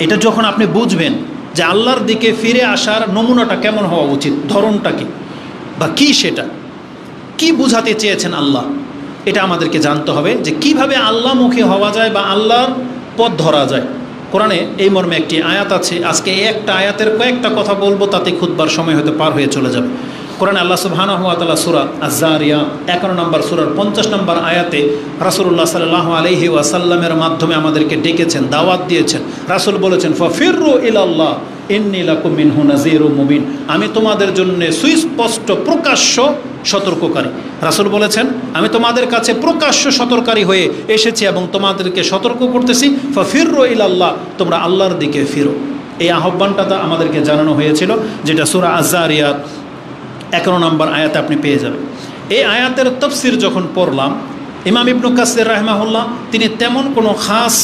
এটা যখন আপনি বুঝবেন যে আল্লাহর দিকে ফিরে আসার নমুনাটা কেমন হওয়া উচিত, ধরনটা কি বা কী, সেটা কি বুঝাতে চেয়েছেন আল্লাহ, এটা আমাদেরকে জানতে হবে যে কিভাবে আল্লাহমুখী হওয়া যায় বা আল্লাহর পথ ধরা যায়। কোরআনে এই মর্মে একটি আয়াত আছে, আজকে এই একটা আয়াতের কয়েকটা কথা বলবো, তাতে খুতবার সময় হয়তো পার হয়ে চলে যাবে। কোরআনে আল্লাহ সুবহানাহু ওয়া তাআলা সূরা আয-যারিয়াত 11 নম্বর সূরার 50 নম্বর আয়াতে রাসূলুল্লাহ সাল্লাল্লাহু আলাইহি ওয়াসাল্লামের মাধ্যমে আমাদেরকে ডেকেছেন, দাওয়াত দিয়েছেন। রাসূল বলেছেন ফাফিরু ইলাল্লাহ ইন্নী লাকুম মিনহু নাযীরুম মুবিন, আমি তোমাদের জন্য সুস্পষ্ট প্রকাশ্য সতর্ককারী। রাসূল বলেছেন আমি তোমাদের কাছে প্রকাশ্য সতর্ককারী হয়ে এসেছি এবং তোমাদেরকে সতর্ক করতেছি, ফাফিরু ইলাল্লাহ, তোমরা আল্লাহর দিকে ফিরো। এই আহ্বানটা আমাদেরকে জানানো হয়েছিল, যেটা সূরা আয-যারিয়াত 11 নম্বর আয়াতে আপনি পেয়ে যাবেন। এই আয়াতের তাফসীর যখন পড়লাম, ইমাম ইবনে কাসির রাহিমাহুল্লাহ তিনি তেমন কোনো খাস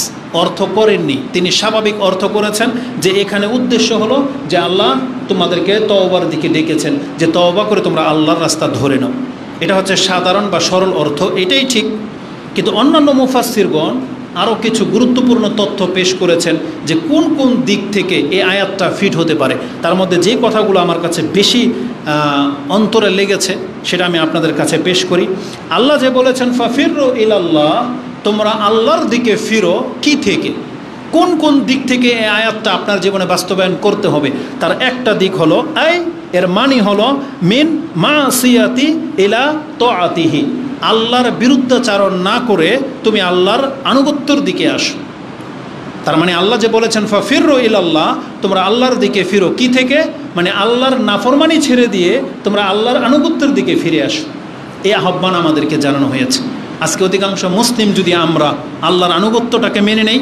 অর্থ করেননি, তিনি স্বাভাবিক অর্থ করেছেন যে এখানে উদ্দেশ্য হলো যে আল্লাহ তোমাদেরকে তওবার দিকে ডেকেছেন, যে তওবা করে তোমরা আল্লাহর রাস্তা ধরে নাও। এটা হচ্ছে সাধারণ বা সরল অর্থ, এটাই ঠিক। কিন্তু অন্যান্য মুফাসসিরগণ আরও কিছু গুরুত্বপূর্ণ তথ্য পেশ করেছেন যে কোন কোন দিক থেকে এই আয়াতটা ফিট হতে পারে। তার মধ্যে যে কথাগুলো আমার কাছে বেশি অন্তরে লেগেছে সেটা আমি আপনাদের কাছে পেশ করি। আল্লাহ যে বলেছেন ফাফিরু ইলাল্লাহ, তোমরা আল্লাহর দিকে ফিরো, কি থেকে, কোন কোন দিক থেকে এই আয়াতটা আপনার জীবনে বাস্তবায়ন করতে হবে, তার একটা দিক হলো এর মানে হলো মিন মাসিয়াতি ইলা তাআতিহি, আল্লাহর বিরুদ্ধাচারণ না করে তুমি আল্লাহর আনুগত্যের দিকে আসো। তার মানে আল্লাহ যে বলেছেন ফাফিরু ইলাল্লাহ, তোমরা আল্লাহর দিকে ফিরো, কি থেকে, মানে আল্লাহর নাফরমানি ছেড়ে দিয়ে তোমরা আল্লাহর আনুগত্যের দিকে ফিরে আসো। এই আহ্বান আমাদেরকে জানানো হয়েছে। আজকে অধিকাংশ মুসলিম যদি আমরা আল্লাহর আনুগত্যটাকে মেনে নেই,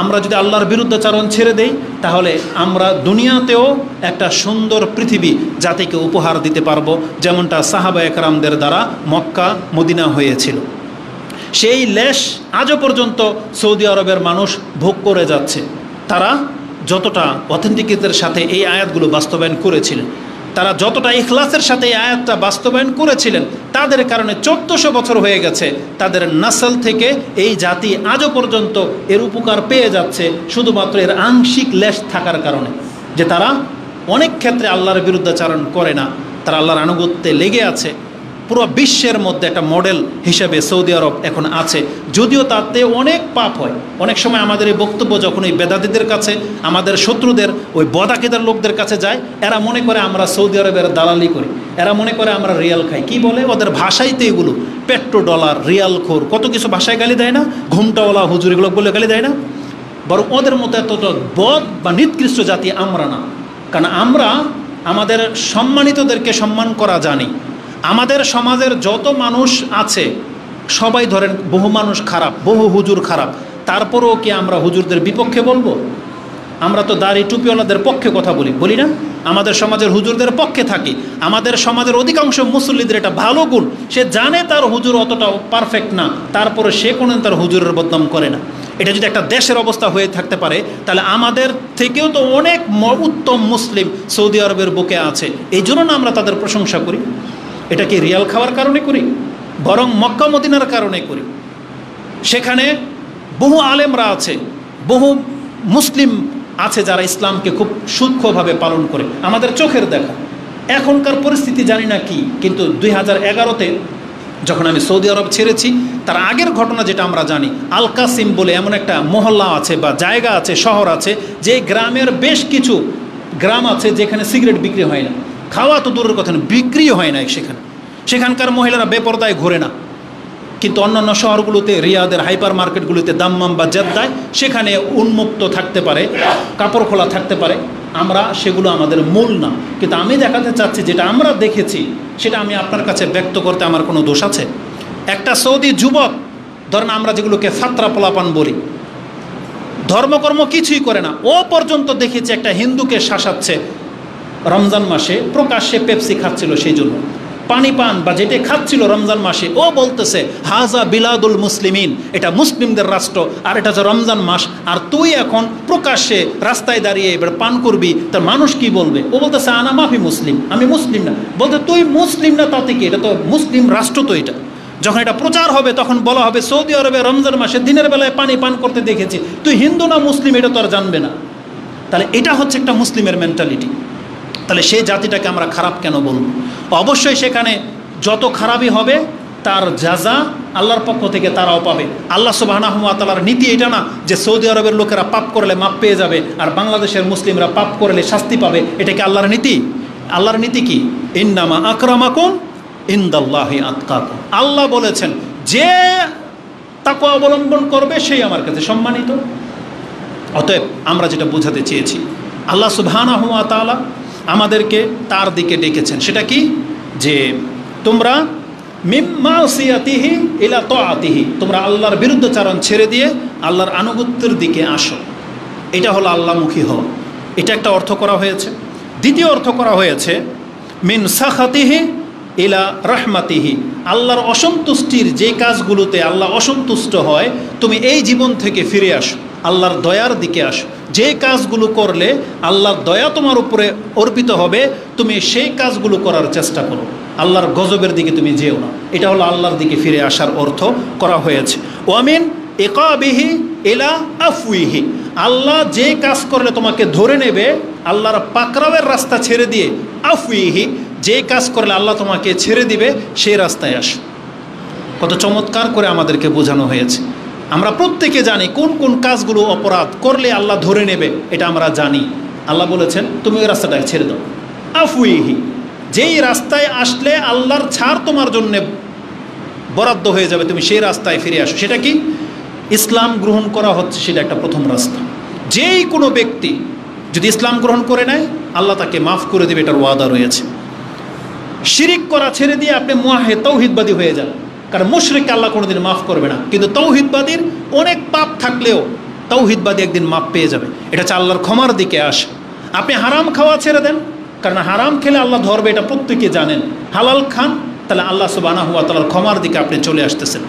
আমরা যদি আল্লাহর বিরুদ্ধাচরণ ছেড়ে দেই তাহলে আমরা দুনিয়াতেও একটা সুন্দর পৃথিবী জাতিকে উপহার দিতে পারবো, যেমনটা সাহাবা একরামদের দ্বারা মক্কা মদিনা হয়েছিল। সেই লেশ আজও পর্যন্ত সৌদি আরবের মানুষ ভোগ করে যাচ্ছে। তারা যতটা অথেন্টিকের সাথে এই আয়াতগুলো বাস্তবায়ন করেছিলেন, তারা যতটা ইখলাসের সাথে এই আয়াতটা বাস্তবায়ন করেছিলেন, তাদের কারণে 1400 বছর হয়ে গেছে, তাদের নাসল থেকে এই জাতি আজও পর্যন্ত এর উপকার পেয়ে যাচ্ছে, শুধুমাত্র এর আংশিক লেশ থাকার কারণে, যে তারা অনেক ক্ষেত্রে আল্লাহর বিরুদ্ধাচরণ করে না, তারা আল্লাহর আনুগত্যে লেগে আছে। পুরো বিশ্বের মধ্যে একটা মডেল হিসেবে সৌদি আরব এখন আছে, যদিও তাতে অনেক পাপ হয়। অনেক সময় আমাদের এই বক্তব্য যখন ওই বেদাতিদের কাছে, আমাদের শত্রুদের, ওই বদাকিদের লোকদের কাছে যায়, এরা মনে করে আমরা সৌদি আরবের দালালি করি, এরা মনে করে আমরা রিয়াল খাই। কি বলে ওদের ভাষাই তো এগুলো, পেট্রো ডলার, রিয়াল খোর, কত কিছু ভাষায় গালি দেয় না, ঘুমটাওয়ালা হুজুর এগুলো বলে গালি দেয় না। বরং ওদের মতো এতটা বদ বা নিকৃষ্ট জাতি আমরা না, কারণ আমরা আমাদের সম্মানিতদেরকে সম্মান করা জানি। আমাদের সমাজের যত মানুষ আছে সবাই ধরেন বহু মানুষ খারাপ, বহু হুজুর খারাপ, তারপরেও কি আমরা হুজুরদের বিপক্ষে বলবো? আমরা তো দাড়ি টুপিওয়ালাদের পক্ষে কথা বলি না? আমাদের সমাজের হুজুরদের পক্ষে থাকি। আমাদের সমাজের অধিকাংশ মুসল্লিদের এটা ভালো গুণ, সে জানে তার হুজুর অতটা পারফেক্ট না, তারপরে সে কোনো তার হুজুরের বদনাম করে না। এটা যদি একটা দেশের অবস্থা হয়ে থাকতে পারে, তাহলে আমাদের থেকেও তো অনেক উত্তম মুসলিম সৌদি আরবের বুকে আছে। এই জন্য না আমরা তাদের প্রশংসা করি। এটা কি রিয়াল খাওয়ার কারণে করি? বরং মক্কা মদিনার কারণে করি। সেখানে বহু আলেমরা আছে, বহু মুসলিম আছে যারা ইসলামকে খুব সূক্ষ্মভাবে পালন করে, আমাদের চোখের দেখা। এখনকার পরিস্থিতি জানি না কি, কিন্তু 2011-তে যখন আমি সৌদি আরব ছেড়েছি, তার আগের ঘটনা যেটা আমরা জানি, আল কাসিম বলে এমন একটা মহল্লা আছে বা জায়গা আছে, শহর আছে, যে গ্রামের বেশ কিছু গ্রাম আছে যেখানে সিগারেট বিক্রি হয় না। খাওয়া তো দূরের কথা না, বিক্রিও হয় না সেখানকার মহিলারা বেপরদায় ঘোরে না। কিন্তু অন্যান্য শহরগুলোতে, রিয়াদের হাইপার মার্কেটগুলোতে, দাম্মাম বা জেদ্দায়, সেখানে উন্মুক্ত থাকতে পারে, কাপড় খোলা থাকতে পারে। আমরা সেগুলো আমাদের মূল না, কিন্তু আমি দেখাতে চাচ্ছি যেটা আমরা দেখেছি সেটা আমি আপনার কাছে ব্যক্ত করতে আমার কোনো দোষ আছে? একটা সৌদি যুবক, ধরেন আমরা যেগুলোকে ফাত্রা পোলাপান বলি, ধর্মকর্ম কিছুই করে না, ও পর্যন্ত দেখেছি একটা হিন্দুকে শাসাচ্ছে রমজান মাসে, প্রকাশ্যে পেপসি খাচ্ছিল, সেই জন্য পানি পান বা যেটা খাচ্ছিল রমজান মাসে, ও বলতেছে হাজা বিলাদুল মুসলিমিন, এটা মুসলিমদের রাষ্ট্র, আর এটা হচ্ছে রমজান মাস, আর তুই এখন প্রকাশ্যে রাস্তায় দাঁড়িয়ে এবার পান করবি, তার মানুষ কি বলবে? ও বলতেছে আনা মাফি মুসলিম, আমি মুসলিম না। বলতে তুই মুসলিম না তাতে কি, এটা তো মুসলিম রাষ্ট্র। তো এটা যখন এটা প্রচার হবে তখন বলা হবে সৌদি আরবে রমজান মাসে দিনের বেলায় পানি পান করতে দেখেছি, তুই হিন্দু না মুসলিম এটা তো আর জানবে না। তাহলে এটা হচ্ছে একটা মুসলিমের মেন্টালিটি। তাহলে সেই জাতিটাকে আমরা খারাপ কেন বলব? অবশ্যই সেখানে যত খারাপই হবে তার যাজা আল্লাহর পক্ষ থেকে তারাও পাবে। আল্লাহ সুবহানাহু ওয়া তাআলার নীতি এটা না যে সৌদি আরবের লোকেরা পাপ করলে মাপ পেয়ে যাবে আর বাংলাদেশের মুসলিমরা পাপ করলে শাস্তি পাবে। এটা কি আল্লাহর নীতি? আল্লাহর নীতি কি? ইন্নামা আকরামাকুম ইনদাল্লাহি আতকাকুম। আল্লাহ বলেছেন যে তাকওয়া অবলম্বন করবে সেই আমার কাছে সম্মানিত। অতএব আমরা যেটা বোঝাতে চেয়েছি, আল্লাহ সুবহানাহু ওয়া তাআলা আমাদেরকে তার দিকে ডেকেছেন। সেটা কি? যে তোমরা মিম্মাসিয়াতিহি ইলা তাআতিহি, তোমরা আল্লাহর বিরুদ্ধাচরণ ছেড়ে দিয়ে আল্লাহর আনুগত্যের দিকে আসো। এটা হলো আল্লাহমুখী হওয়া। এটা একটা অর্থ করা হয়েছে। দ্বিতীয় অর্থ করা হয়েছে মিন সাখাতিহি ইলা রাহমাতিহি, আল্লাহর অসন্তুষ্টির যে কাজগুলোতে আল্লাহ অসন্তুষ্ট হয় তুমি এই জীবন থেকে ফিরে আসো, আল্লাহর দয়ার দিকে আসো। যে কাজগুলো করলে আল্লাহর দয়া তোমার উপরে অর্পিত হবে তুমি সেই কাজগুলো করার চেষ্টা করো, আল্লাহর গজবের দিকে তুমি যেও না। এটা হলো আল্লাহর দিকে ফিরে আসার অর্থ করা হয়েছে। ওয়ামিন ইকাবিহি ইলা আফউইহি, আল্লাহ যে কাজ করলে তোমাকে ধরে নেবে আল্লাহর পাকড়াওয়ের রাস্তা ছেড়ে দিয়ে, আফউইহি যে কাজ করলে আল্লাহ তোমাকে ছেড়ে দিবে সেই রাস্তায় আসো। কত চমৎকার করে আমাদেরকে বোঝানো হয়েছে। আমরা প্রত্যেকে জানি কোন কোন কাজগুলো অপরাধ করলে আল্লাহ ধরে নেবে, এটা আমরা জানি। আল্লাহ বলেছেন তুমি ওই রাস্তাটাকে ছেড়ে দাও। আফউইহি, যেই রাস্তায় আসলে আল্লাহর ছাড় তোমার জন্য বরাদ্দ হয়ে যাবে তুমি সেই রাস্তায় ফিরে আসো। সেটা কি? ইসলাম গ্রহণ করা হচ্ছে, সেটা একটা প্রথম রাস্তা। যেই কোনো ব্যক্তি যদি ইসলাম গ্রহণ করে নেয় আল্লাহ তাকে মাফ করে দেবে, এটার ওয়াদা রয়েছে। শিরিক করা ছেড়ে দিয়ে আপনি মুওয়াহিদ তাওহীদবাদী হয়ে যান, কারণ মুশরিককে আল্লাহ কোনোদিন মাফ করবে না। কিন্তু তাওহীদবাদীর অনেক পাপ থাকলেও তাওহীদবাদী একদিন মাপ পেয়ে যাবে। এটা হচ্ছে আল্লাহর ক্ষমার দিকে আসে। আপনি হারাম খাওয়া ছেড়ে দেন, কারণ হারাম খেলে আল্লাহ ধরবে, এটা প্রত্যেকে জানেন। হালাল খান, তাহলে আল্লাহ সুবহানাহু ওয়া তাআলার ক্ষমার দিকে আপনি চলে আসতেছেন।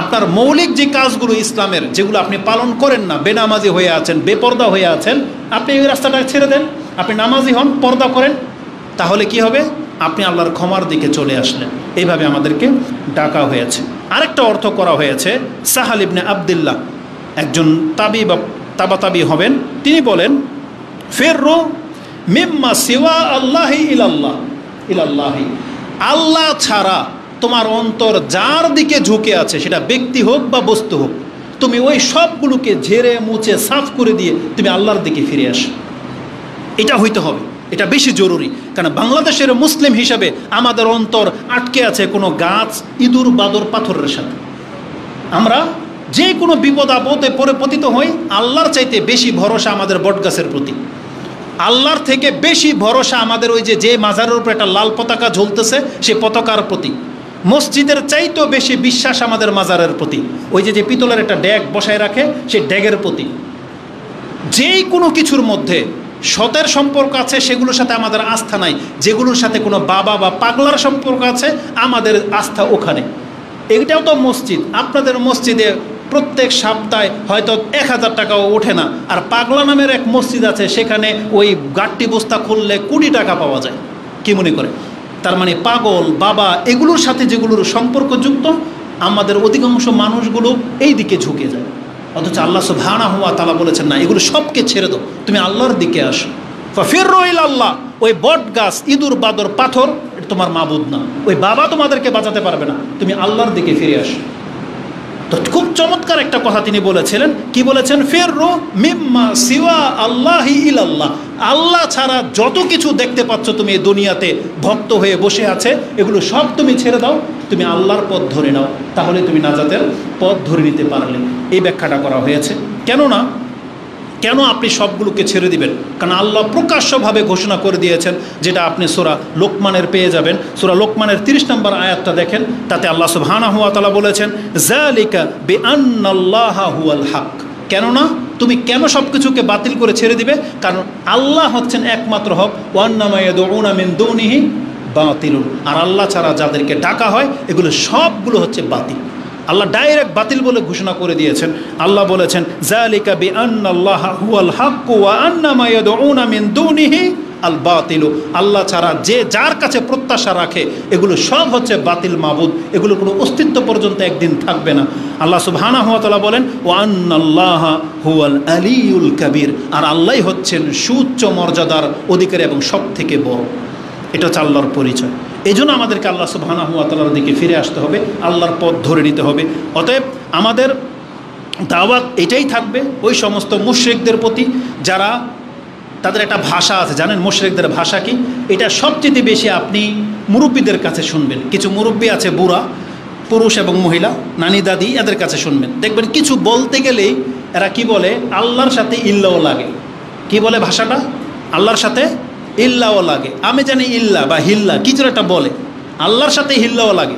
আপনার মৌলিক যে কাজগুলো ইসলামের, যেগুলো আপনি পালন করেন না, বেনামাজি হয়ে আছেন, বেপর্দা হয়ে আছেন, আপনি এই রাস্তাটা ছেড়ে দেন, আপনি নামাজি হন, পর্দা করেন, তাহলে কি হবে? আপনি আল্লাহর ক্ষমার দিকে চলে আসলেন। এইভাবে আমাদেরকে ডাকা হয়েছে। আরেকটা অর্থ করা হয়েছে, সাহাল ইবনে আবদুল্লাহ একজন তাবি বা তাবাতাবি হবেন, তিনি বলেন, ফিররু মিম্মা সিওয়া আল্লাহি ইলাল্লাহি, আল্লাহ ছাড়া তোমার অন্তর যার দিকে ঝুঁকে আছে, সেটা ব্যক্তি হোক বা বস্তু হোক, তুমি ওই সবগুলোকে ঝেড়ে মুছে সাফ করে দিয়ে তুমি আল্লাহর দিকে ফিরে আসো। এটা হইতে হবে, এটা বেশি জরুরি। কারণ বাংলাদেশের মুসলিম হিসাবে আমাদের অন্তর আটকে আছে কোনো গাছ, ইঁদুর, বাদর, পাথরের সাথে। আমরা যে কোনো বিপদ আপদে পরে পতিত হই, আল্লাহর চাইতে বেশি ভরসা আমাদের বটগাছের প্রতি। আল্লাহর থেকে বেশি ভরসা আমাদের ওই যে মাজারের উপর একটা লাল পতাকা ঝুলতেছে, সে পতাকার প্রতি। মসজিদের চাইতেও বেশি বিশ্বাস আমাদের মাজারের প্রতি। ওই যে পিতলের একটা ড্যাগ বসায় রাখে, সেই ড্যাগের প্রতি। যেই কোনো কিছুর মধ্যে সতের সম্পর্ক আছে, সেগুলোর সাথে আমাদের আস্থা নাই। যেগুলোর সাথে কোনো বাবা বা পাগলার সম্পর্ক আছে, আমাদের আস্থা ওখানে। এটাও তো মসজিদ। আপনাদের মসজিদে প্রত্যেক সপ্তাহে হয়তো 1000 টাকাও ওঠে না, আর পাগলা নামের এক মসজিদ আছে, সেখানে ওই গাট্টি বস্তা খুললে কোটি টাকা পাওয়া যায়। কি মনে করে? তার মানে পাগল, বাবা, এগুলোর সাথে যেগুলোর সম্পর্কযুক্ত, আমাদের অধিকাংশ মানুষগুলো এই দিকে ঝুঁকে যায়। অথচ আল্লাহ সুবহানাহু ওয়া তাআলা বলেছেন, না, এগুলো সবকে ছেড়ে দাও, তুমি আল্লাহর দিকে আসো। ফাফিররু ইলাল্লাহ, ওই বট গাছ, ইঁদুর, বাদর, পাথর, এটা তোমার মাবুদ না। ওই বাবা তোমাদেরকে বাঁচাতে পারবে না, তুমি আল্লাহর দিকে ফিরে আসো। তো খুব চমৎকার একটা কথা তিনি বলেছিলেন। কি বলেছেন? ফিররু মিম্মা সিওয়া আল্লাহি ইলাল্লাহ, আল্লাহ ছাড়া যত কিছু দেখতে পাচ্ছ তুমি এই দুনিয়াতে ভক্ত হয়ে বসে আছে, এগুলো সব তুমি ছেড়ে দাও, তুমি আল্লাহর পথ ধরে নাও, তাহলে তুমি নাজাতের পথ ধরে নিতে পারলে। এই ব্যাখ্যাটা করা হয়েছে। কেন আপনি সবগুলোকে ছেড়ে দিবেন? কারণ আল্লাহ প্রকাশ্যভাবে ঘোষণা করে দিয়েছেন, যেটা আপনি সূরা লোকমানের পেয়ে যাবেন। সূরা লোকমানের 30 নম্বর আয়াতটা দেখেন, তাতে আল্লাহ সুবহানাহু ওয়া তাআলা বলেছেন, যালিকা বিআন্নাল্লাহা হুয়াল হক। কেননা তুমি কেন সব কিছুকে বাতিল করে ছেড়ে দিবে? কারণ আল্লাহ হচ্ছেন একমাত্র হক। ওয়ান্নামা ইয়াদউনা মিন দুনিহি বাতিলুন, আর আল্লাহ ছাড়া যাদেরকে ডাকা হয়, এগুলো সবগুলো হচ্ছে বাতিল। আল্লাহ ডাইরেক্ট বাতিল বলে ঘোষণা করে দিয়েছেন। আল্লাহ বলেছেন, যালিকা বিআন্নাল্লাহা হুয়াল হক ওয়া আন্নামা ইয়াদউনা মিন দুনিহি আল বাতিলু, আল্লাহ ছাড়া যে যার কাছে প্রত্যাশা রাখে, এগুলো সব হচ্ছে বাতিল মাবুদ, এগুলো কোনো অস্তিত্ব পর্যন্ত একদিন থাকবে না। আল্লাহ সুবহানাহু ওয়া তাআলা বলেন, ওয়া আন্নাল্লাহা হুয়াল আলিয়ুল কাবীর, আর আল্লাহই হচ্ছেন সুউচ্চ মর্যাদার অধিকারী এবং সব থেকে বড়। এটা হচ্ছে আল্লাহর পরিচয়। এই জন্য আমাদেরকে আল্লাহ সুবহানাহু ওয়া তাআলার দিকে ফিরে আসতে হবে, আল্লাহর পথ ধরে নিতে হবে। অতএব আমাদের দাওয়াত এটাই থাকবে ওই সমস্ত মুশরিকদের প্রতি, যারা, তাদের একটা ভাষা আছে, জানেন মুশরিকদের ভাষা কি? এটা সবচেয়ে বেশি আপনি মুরব্বীদের কাছে শুনবেন। কিছু মুরব্বী আছে, বুড়া, পুরুষ এবং মহিলা, নানি দাদি, এদের কাছে শুনবেন। দেখবেন কিছু বলতে গেলেই এরা কি বলে? আল্লাহর সাথে ইল্লাও লাগে। কি বলে ভাষাটা? আল্লাহর সাথে ইল্লাও লাগে। আমি জানি ইল্লা বা হিল্লা কিছু একটা বলে, আল্লাহর সাথে হিল্লাও লাগে।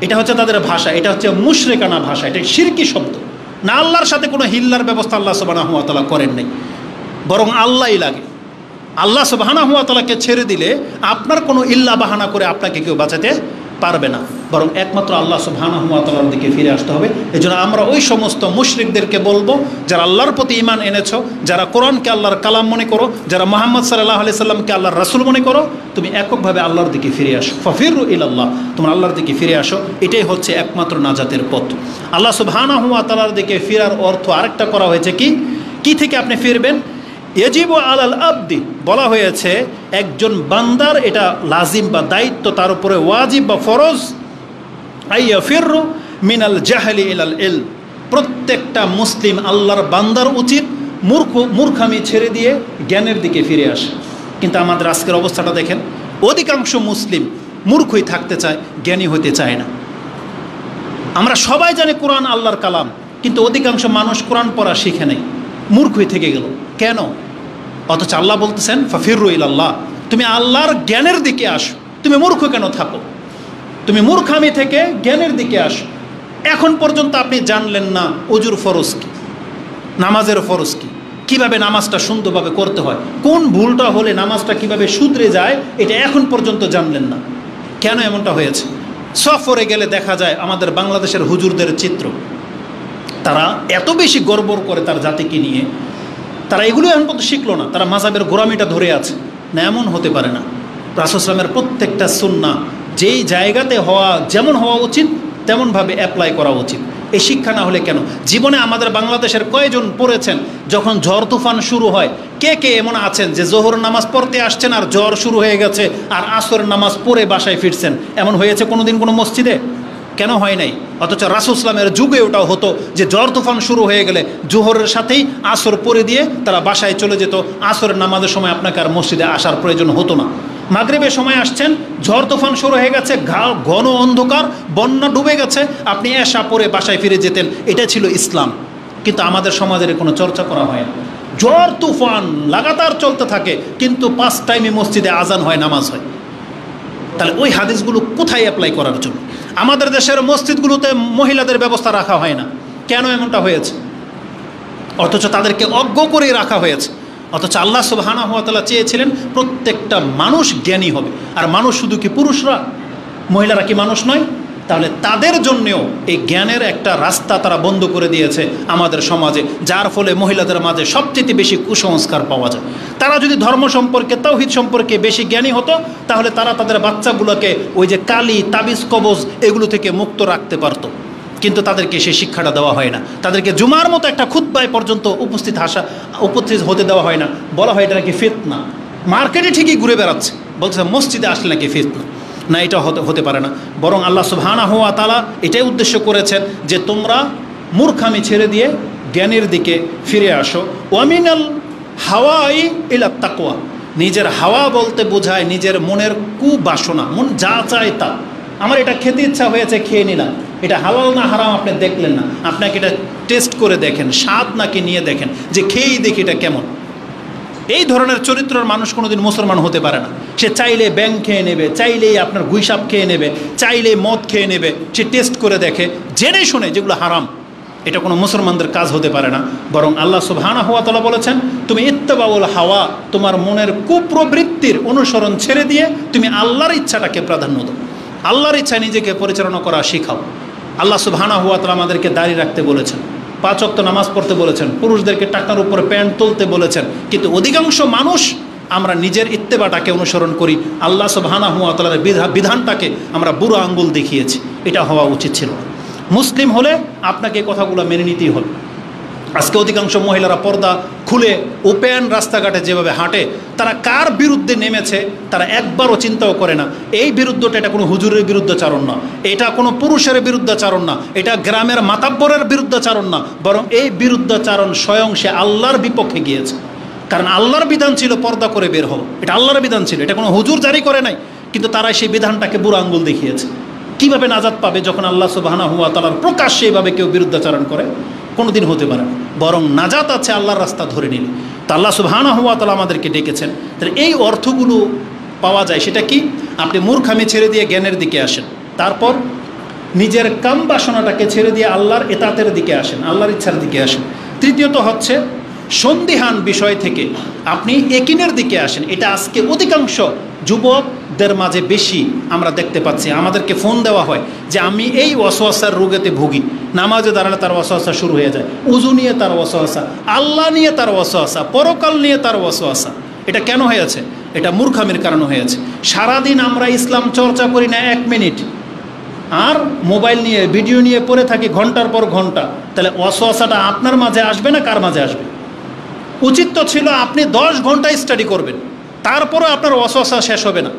এটা হচ্ছে তাদের ভাষা। এটা হচ্ছে মুশরিকানা ভাষা, এটা শিরকি শব্দ। না, আল্লাহর সাথে কোনো হিল্লার ব্যবস্থা আল্লাহ সুবহানাহু ওয়া তাআলা করেন নাই, বরং আল্লাহই লাগে। আল্লাহ সুবহানাহু ওয়া তাআলাকে ছেড়ে দিলে আপনার কোনো ইল্লা বাহানা করে আপনাকে কেউ বাঁচাতে পারবে না, বরং একমাত্র আল্লাহ সুবহানাহু ওয়া তাআলার দিকে ফিরে আসতে হবে। এই জন্য আমরা ওই সমস্ত মুশরিকদেরকে বলবো, যারা আল্লাহর প্রতি ঈমান এনেছো, যারা কোরআনকে আল্লাহর কালাম মনে করো, যারা মুহাম্মদ সাল্লাল্লাহু আলাইহি সাল্লামকে আল্লাহর রাসূল মনে করো, তুমি এককভাবে আল্লাহর দিকে ফিরে আসো। ফাফিরু ইলাল্লাহ, তোমরা আল্লাহর দিকে ফিরে আসো। এটাই হচ্ছে একমাত্র নাজাতের পথ। আল্লাহ সুবহানাহু ওয়া তাআলার দিকে ফেরার অর্থ আরেকটা করা হয়েছে। কি থেকে আপনি ফিরবেন? ইয়াজিবু আলাল আবদি, বলা হয়েছে একজন বান্দার এটা লাজিম বা দায়িত্ব, তার উপরে ওয়াজিব বা ফরজ, আইয়া ফিররু মিনাল জাহলি ইলাল ইলম, প্রত্যেকটা মুসলিম আল্লাহর বান্দার উচিত মূর্খামি ছেড়ে দিয়ে জ্ঞানের দিকে ফিরে আসে। কিন্তু আমাদের আজকের অবস্থাটা দেখেন, অধিকাংশ মুসলিম মূর্খই থাকতে চায়, জ্ঞানী হতে চায় না। আমরা সবাই জানি কোরআন আল্লাহর কালাম, কিন্তু অধিকাংশ মানুষ কোরআন পড়া শিখে নেই, মূর্খই থেকে গেল। কেন? অথচ আল্লাহ বলতেছেন, ফাফিরু ইলাল্লাহ, তুমি আল্লাহর জ্ঞানের দিকে আসো। তুমি মূর্খ কেন থাকো? তুমি মূর্খামি থেকে জ্ঞানের দিকে আসো। এখন পর্যন্ত আপনি জানলেন না অজুর ফরজ কি, নামাজের ফরজ কি, কীভাবে নামাজটা সুন্দরভাবে করতে হয়, কোন ভুলটা হলে নামাজটা কিভাবে শুধরে যায়, এটা এখন পর্যন্ত জানলেন না। কেন এমনটা হয়েছে? সফরে গেলে দেখা যায় আমাদের বাংলাদেশের হুজুরদের চিত্র, তারা এত বেশি গর্ব করে তার জাতিকে নিয়ে, তারা এগুলো এখন পর্যন্ত শিখলো না, তারা মাযহাবের গোড়ামিটা ধরে আছে। না, এমন হতে পারে না। রাসূল সাল্লাল্লাহু আলাইহি ওয়াসাল্লামের প্রত্যেকটা সুন্নাহ যেই জায়গাতে হওয়া যেমন হওয়া উচিত তেমনভাবে অ্যাপ্লাই করা উচিত। এই শিক্ষা না হলে কেন? জীবনে আমাদের বাংলাদেশের কয়জন পড়েছেন যখন ঝড় তুফান শুরু হয়, কে কে এমন আছেন যে জোহর নামাজ পড়তে আসছেন আর ঝড় শুরু হয়ে গেছে আর আসরের নামাজ পড়ে বাসায় ফিরছেন? এমন হয়েছে কোনোদিন কোনো মসজিদে? কেন হয় নাই? অথচ রাসূল সাল্লামের যুগে ওটাও হতো যে ঝড় তুফান শুরু হয়ে গেলে জোহরের সাথেই আসর পড়ে দিয়ে তারা বাসায় চলে যেত। আসরের নামাজের সময় আপনাকে আর মসজিদে আসার প্রয়োজন হতো না। মাগরিবের সময় আসছেন, ঝড় তুফান শুরু হয়ে গেছে, ঘন অন্ধকার, বন্যা ডুবে গেছে, আপনি এশা পরে বাসায় ফিরে যেতেন। এটা ছিল ইসলাম। কিন্তু আমাদের সমাজের কোনো চর্চা করা হয় না। ঝড় তুফান লাগাতার চলতে থাকে, কিন্তু 5 টাইমে মসজিদে আজান হয়, নামাজ হয়। তাহলে ওই হাদিসগুলো কোথায় অ্যাপ্লাই করার জন্য? আমাদের দেশের মসজিদগুলোতে মহিলাদের ব্যবস্থা রাখা হয় না। কেন এমনটা হয়েছে? অথচ তাদেরকে অজ্ঞ করেই রাখা হয়েছে। অথচ আল্লাহ সুবহানাহু ওয়া তাআলা চেয়েছিলেন প্রত্যেকটা মানুষ জ্ঞানী হবে। আর মানুষ শুধু কি পুরুষরা? মহিলারা কি মানুষ নয়? তাহলে তাদের জন্যেও এই জ্ঞানের একটা রাস্তা তারা বন্ধ করে দিয়েছে আমাদের সমাজে, যার ফলে মহিলাদের মাঝে সবচেয়ে বেশি কুসংস্কার পাওয়া যায়। তারা যদি ধর্ম সম্পর্কে, তাওহীদ সম্পর্কে বেশি জ্ঞানী হতো, তাহলে তারা তাদের বাচ্চাগুলোকে ওই যে কালি, তাবিজ, কবজ এগুলো থেকে মুক্ত রাখতে পারত। কিন্তু তাদেরকে সেই শিক্ষাটা দেওয়া হয় না। তাদেরকে জুমার মতো একটা খুতবায় পর্যন্ত উপস্থিত হতে দেওয়া হয় না। বলা হয় এটা নাকি ফিতনা। মার্কেটে ঠিকই ঘুরে বেড়াচ্ছে, বলছে মসজিদে আসলে নাকি ফিতনা। না, এটা হতে পারে না। বরং আল্লাহ সুবহানাহু ওয়া তাআলা এটাই উদ্দেশ্য করেছেন যে তোমরা মূর্খামি ছেড়ে দিয়ে জ্ঞানের দিকে ফিরে আসো। ওয়ামিনাল হাওয়াই ইলা তাকওয়া। নিজের হাওয়া বলতে বোঝায় নিজের মনের কুবাসনা, মন যা চায় তা। আমার এটা খেতে ইচ্ছা হয়েছে, খেয়ে নিলাম। এটা হালাল না হারাম আপনি দেখলেন না, আপনাকে এটা টেস্ট করে দেখেন, স্বাদ নাকি নিয়ে দেখেন, যে খেয়েই দেখি এটা কেমন। এই ধরনের চরিত্রের মানুষ কোনোদিন মুসলমান হতে পারে না। সে চাইলে ব্যাং খেয়ে নেবে, চাইলেই আপনার গুইসাপ খেয়ে নেবে, চাইলেই মদ খেয়ে নেবে। সে টেস্ট করে দেখে, জেনে শুনে যেগুলো হারাম। এটা কোনো মুসলমানদের কাজ হতে পারে না। বরং আল্লাহ সুবহানাহু ওয়া তাআলা বলেছেন, তুমি ইত্তেবাউল হাওয়া, তোমার মনের কুপ্রবৃত্তির অনুসরণ ছেড়ে দিয়ে তুমি আল্লাহর ইচ্ছাটাকে প্রাধান্য দাও। আল্লাহর ইচ্ছায় নিজেকে পরিচালনা করা শেখাও। আল্লাহ সুবহানাহু ওয়া তাআলা আমাদেরকে দাঁড়িয়ে রাখতে বলেছেন, 5 ওয়াক্ত নামাজ পড়তে বলেছেন, পুরুষদেরকে টাকার উপরে প্যান্ট তুলতে বলেছেন। কিন্তু অধিকাংশ মানুষ আমরা নিজের ইত্তেবাটাকে অনুসরণ করি, আল্লাহ সুবহানাহু ওয়া তাআলার বিধানটাকে আমরা বুড়ো আঙ্গুল দেখিয়েছি। এটা হওয়া উচিত ছিল। মুসলিম হলে আপনাকে কথাগুলো মেনে নিতেই হবে। আজকে অধিকাংশ মহিলারা পর্দা খুলে ওপেন রাস্তাঘাটে যেভাবে হাঁটে, তারা কার বিরুদ্ধে নেমেছে তারা একবারও চিন্তাও করে না। এই বিরুদ্ধটা এটা কোনো হুজুরের বিরুদ্ধাচারণ না, এটা কোনো পুরুষের বিরুদ্ধাচারণ না, এটা গ্রামের মাতাব্বরের বিরুদ্ধাচারণ না, বরং এই বিরুদ্ধাচারণ স্বয়ং সে আল্লাহর বিপক্ষে গিয়েছে। কারণ আল্লাহর বিধান ছিল পর্দা করে বের হও, এটা আল্লাহর বিধান ছিল, এটা কোনো হুজুর জারি করে নাই। কিন্তু তারা সেই বিধানটাকে বুড়ো আঙ্গুল দেখিয়েছে। কীভাবে নাজাত পাবে যখন আল্লাহ সুবহানাহু ওয়া তাআলার প্রকাশ্যে এইভাবে কেউ বিরুদ্ধাচারণ করে? কোনো দিন হতে পারে না। বরং নাজাত আছে আল্লাহর রাস্তা ধরে নিলে। তা আল্লাহ সুবহানাহু ওয়া তাআলা আমাদেরকে ডেকেছেন। তাহলে এই অর্থগুলো পাওয়া যায়। সেটা কি? আপনি মূর্খামি ছেড়ে দিয়ে জ্ঞানের দিকে আসেন, তারপর নিজের কাম বাসনাটাকে ছেড়ে দিয়ে আল্লাহর এতাতের দিকে আসেন, আল্লাহর ইচ্ছার দিকে আসেন। তৃতীয়ত হচ্ছে সন্দিহান বিষয় থেকে আপনি একিনের দিকে আসেন। এটা আজকে অধিকাংশ যুবকদের মাঝে বেশি আমরা দেখতে পাচ্ছি। আমাদেরকে ফোন দেওয়া হয় যে আমি এই ওয়াসওয়াসার রোগেতে ভুগি, নামাজে দাঁড়ালে তার ওয়াসওয়াসা শুরু হয়ে যায়, উযু নিয়ে তার ওয়াসওয়াসা, আল্লাহ নিয়ে তার ওয়াসওয়াসা, পরকাল নিয়ে তার ওয়াসওয়াসা। এটা কেন হয়েছে? এটা মূর্খামির কারণে হয়েছে। সারাদিন আমরা ইসলাম চর্চা করি না 1 মিনিট, আর মোবাইল নিয়ে ভিডিও নিয়ে পড়ে থাকি ঘন্টার পর ঘন্টা। তাহলে ওয়াসওয়াসাটা আপনার মাঝে আসবে না কার মাঝে আসবে? উচিত তো ছিল আপনি 10 ঘন্টা স্টাডি করবেন, তারপরও আপনার ওয়াসওয়াসা শেষ হবে না।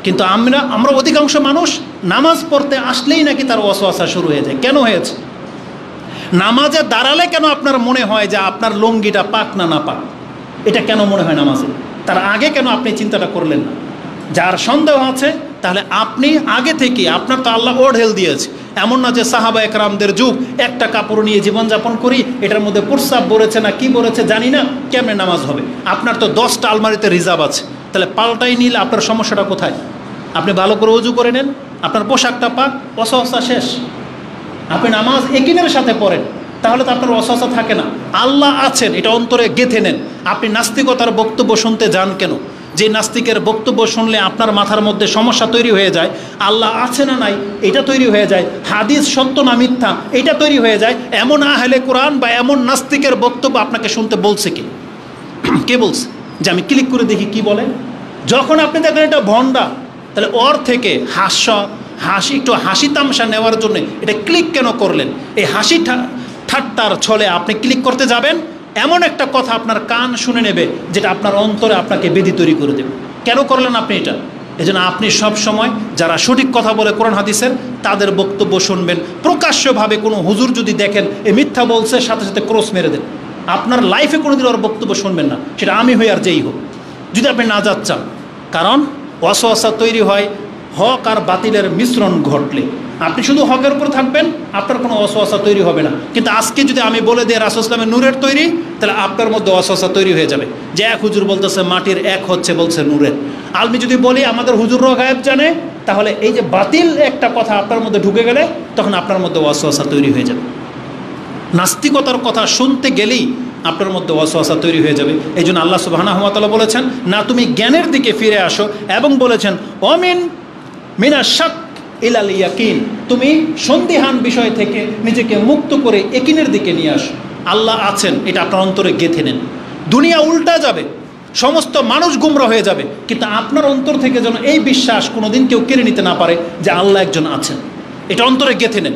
কিন্তু আমরা অধিকাংশ মানুষ নামাজ পড়তে আসলেই নাকি তার ওয়াসওয়াসা শুরু হয়ে যায়। কেন হয়েছে? নামাজে দাঁড়ালে কেন আপনার মনে হয় যে আপনার লুঙ্গিটা পাক না না পাক? এটা কেন মনে হয় নামাজে? তার আগে কেন আপনি চিন্তাটা করলেন না? যার সন্দেহ আছে তাহলে আপনি আগে থেকে, আপনার তো আল্লাহ ওঢেল দিয়েছে। এমন না যে সাহাবা একরামদের যুগ, একটা কাপড় নিয়ে জীবনযাপন করি, এটার মধ্যে প্রস্রাব বলেছে না কি বলেছে জানি না, কেমনে নামাজ হবে? আপনার তো 10টা আলমারিতে রিজার্ভ আছে। তাহলে পাল্টাই নিলে আপনার সমস্যাটা কোথায়? আপনি ভালো করে ওযু করে নেন, আপনার পোশাকটা পাক, ওয়াসওয়াসা শেষ। আপনি নামাজ একিনের সাথে পড়েন, তাহলে তো আপনার ওয়াসওয়াসা থাকে না। আল্লাহ আছেন এটা অন্তরে গেঁথে নেন। আপনি নাস্তিকতার বক্তব্য শুনতে যান কেন? যে নাস্তিকের বক্তব্য শুনলে আপনার মাথার মধ্যে সমস্যা তৈরি হয়ে যায়, আল্লাহ আছে না নাই এটা তৈরি হয়ে যায়, হাদিস সত্য না মিথ্যা এটা তৈরি হয়ে যায়, এমন আহলে কোরআন বা এমন নাস্তিকের বক্তব্য আপনাকে শুনতে বলছে কি? কে বলছে? যে আমি ক্লিক করে দেখি কি বলে। যখন আপনি দেখেন এটা ভণ্ডা, তাহলে ওর থেকে হাসি একটু হাসি তামসা নেওয়ার জন্য এটা ক্লিক কেন করলেন? এই হাসি ঠাট্টার ছলে আপনি ক্লিক করতে যাবেন, এমন একটা কথা আপনার কান শুনে নেবে যেটা আপনার অন্তরে আপনাকে বেদি তৈরি করে দেবে। কেন করলেন আপনি এটা? এজন্য আপনি সব সময় যারা সঠিক কথা বলে কোরআন হাদিসের তাদের বক্তব্য শুনবেন। প্রকাশ্যভাবে কোনো হুজুর যদি দেখেন এ মিথ্যা বলছে, সাথে সাথে ক্রস মেরে দেন। আপনার লাইফে কোনোদিন ওর বক্তব্য শুনবেন না, সেটা আমি হই আর যেই হোক, যদি আপনি না চান। কারণ ওয়াসওয়াসা তৈরি হয় হক আর বাতিলের মিশ্রণ ঘটলে। আপনি শুধু হকের উপর থাকবেন, আপনার কোনো ওয়াসওয়াসা তৈরি হবে না। কিন্তু আজকে যদি আমি বলে দিই রাসূল সাল্লাল্লাহু আলাইহি ওয়াসাল্লামের নূরের তৈরি, তাহলে আপনার মধ্যে ওয়াসওয়াসা তৈরি হয়ে যাবে যে এক হুজুর বলতেছে মাটির, এক হচ্ছে বলছে নূরের। আমি যদি বলি আমাদের হুজুররাও গায়েব জানে, তাহলে এই যে বাতিল একটা কথা আপনার মধ্যে ঢুকে গেলে তখন আপনার মধ্যে ওয়াসওয়াসা তৈরি হয়ে যাবে। নাস্তিকতার কথা শুনতে গেলেই আপনার মধ্যে ওয়াসওয়াসা তৈরি হয়ে যাবে। এই জন্য আল্লাহ সুবহানাহু ওয়া তাআলা বলেছেন না, তুমি জ্ঞানের দিকে ফিরে আসো, এবং বলেছেন অমিন মিনা শাক ইলাল ইয়াকিন, তুমি সন্দিহান বিষয় থেকে নিজেকে মুক্ত করে ইয়াকিনের দিকে নিয়ে আসো। আল্লাহ আছেন এটা আপনার অন্তরে গেঁথে নেন। দুনিয়া উল্টা যাবে, সমস্ত মানুষ গুমরা হয়ে যাবে, কিন্তু আপনার অন্তর থেকে যেন এই বিশ্বাস কোনোদিন কেউ কেড়ে নিতে না পারে যে আল্লাহ একজন আছেন। এটা অন্তরে গেঁথে নেন।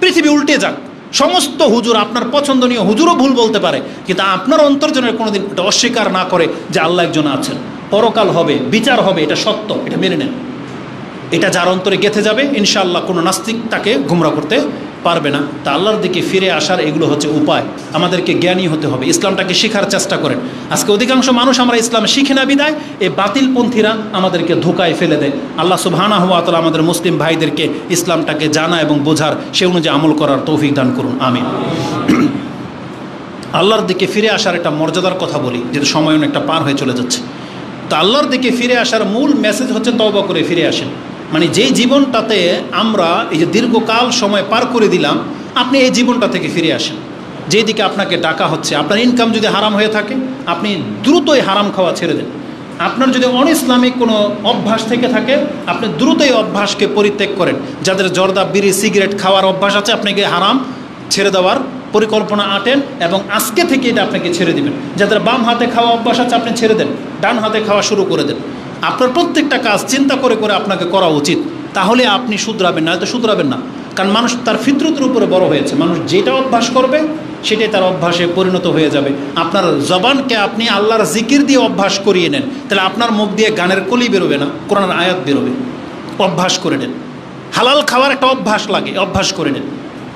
পৃথিবী উল্টে যাক, সমস্ত হুজুর, আপনার পছন্দনীয় হুজুরও ভুল বলতে পারে, কিন্তু আপনার অন্তর যেন কোনোদিন এটা অস্বীকার না করে যে আল্লাহ একজন আছেন, পরকাল হবে, বিচার হবে, এটা সত্য, এটা মেনে নেন। এটা যার অন্তরে গেঁথে যাবে ইনশাআল্লাহ কোনো নাস্তিক তাকে গুমরা করতে পারবে না। তা আল্লাহর দিকে ফিরে আসার এগুলো হচ্ছে উপায়। আমাদেরকে জ্ঞানী হতে হবে, ইসলামটাকে শেখার চেষ্টা করেন। আজকে অধিকাংশ মানুষ আমরা ইসলাম শিখে না বিদায় এই বাতিলপন্থীরা আমাদেরকে ধোকায় ফেলে দেয়। আল্লাহ সুবহানাহু ওয়া তাআলা আমাদের মুসলিম ভাইদেরকে ইসলামটাকে জানা এবং বোঝার, সে অনুযায়ী আমল করার তৌফিক দান করুন, আমিন। আল্লাহর দিকে ফিরে আসার একটা মর্যাদার কথা বলি, যেটা সময় অনেকটা পার হয়ে চলে যাচ্ছে। তো আল্লাহর দিকে ফিরে আসার মূল মেসেজ হচ্ছে তওবা করে ফিরে আসেন। মানে যেই জীবনটাতে আমরা এই যে দীর্ঘকাল সময় পার করে দিলাম, আপনি এই জীবনটা থেকে ফিরে আসেন। যেই দিকে আপনাকে ডাকা হচ্ছে, আপনার ইনকাম যদি হারাম হয়ে থাকে আপনি দ্রুতই হারাম খাওয়া ছেড়ে দেন। আপনার যদি অনইসলামিক কোনো অভ্যাস থেকে থাকে আপনি দ্রুতই অভ্যাসকে পরিত্যাগ করেন। যাদের জর্দা, বিড়ি, সিগারেট খাওয়ার অভ্যাস আছে আপনাকে হারাম ছেড়ে দেওয়ার পরিকল্পনা আঁটেন এবং আজকে থেকে এটা আপনাকে ছেড়ে দিবেন। যাদের বাম হাতে খাওয়া অভ্যাস আছে আপনি ছেড়ে দেন, ডান হাতে খাওয়া শুরু করে দেন। আপনার প্রত্যেকটা কাজ চিন্তা করে করে আপনাকে করা উচিত, তাহলে আপনি শুধরাবেন, না হয়তো শুধরাবেন না। কারণ মানুষ তার ফিতরতের উপরে বড় হয়েছে, মানুষ যেটা অভ্যাস করবে সেটাই তার অভ্যাসে পরিণত হয়ে যাবে। আপনার জবানকে আপনি আল্লাহর জিকির দিয়ে অভ্যাস করিয়ে নেন, তাহলে আপনার মুখ দিয়ে গানের কলি বেরোবে না, কোরআনের আয়াত বেরোবে। অভ্যাস করে নেন। হালাল খাওয়ার একটা অভ্যাস লাগে, অভ্যাস করে নেন।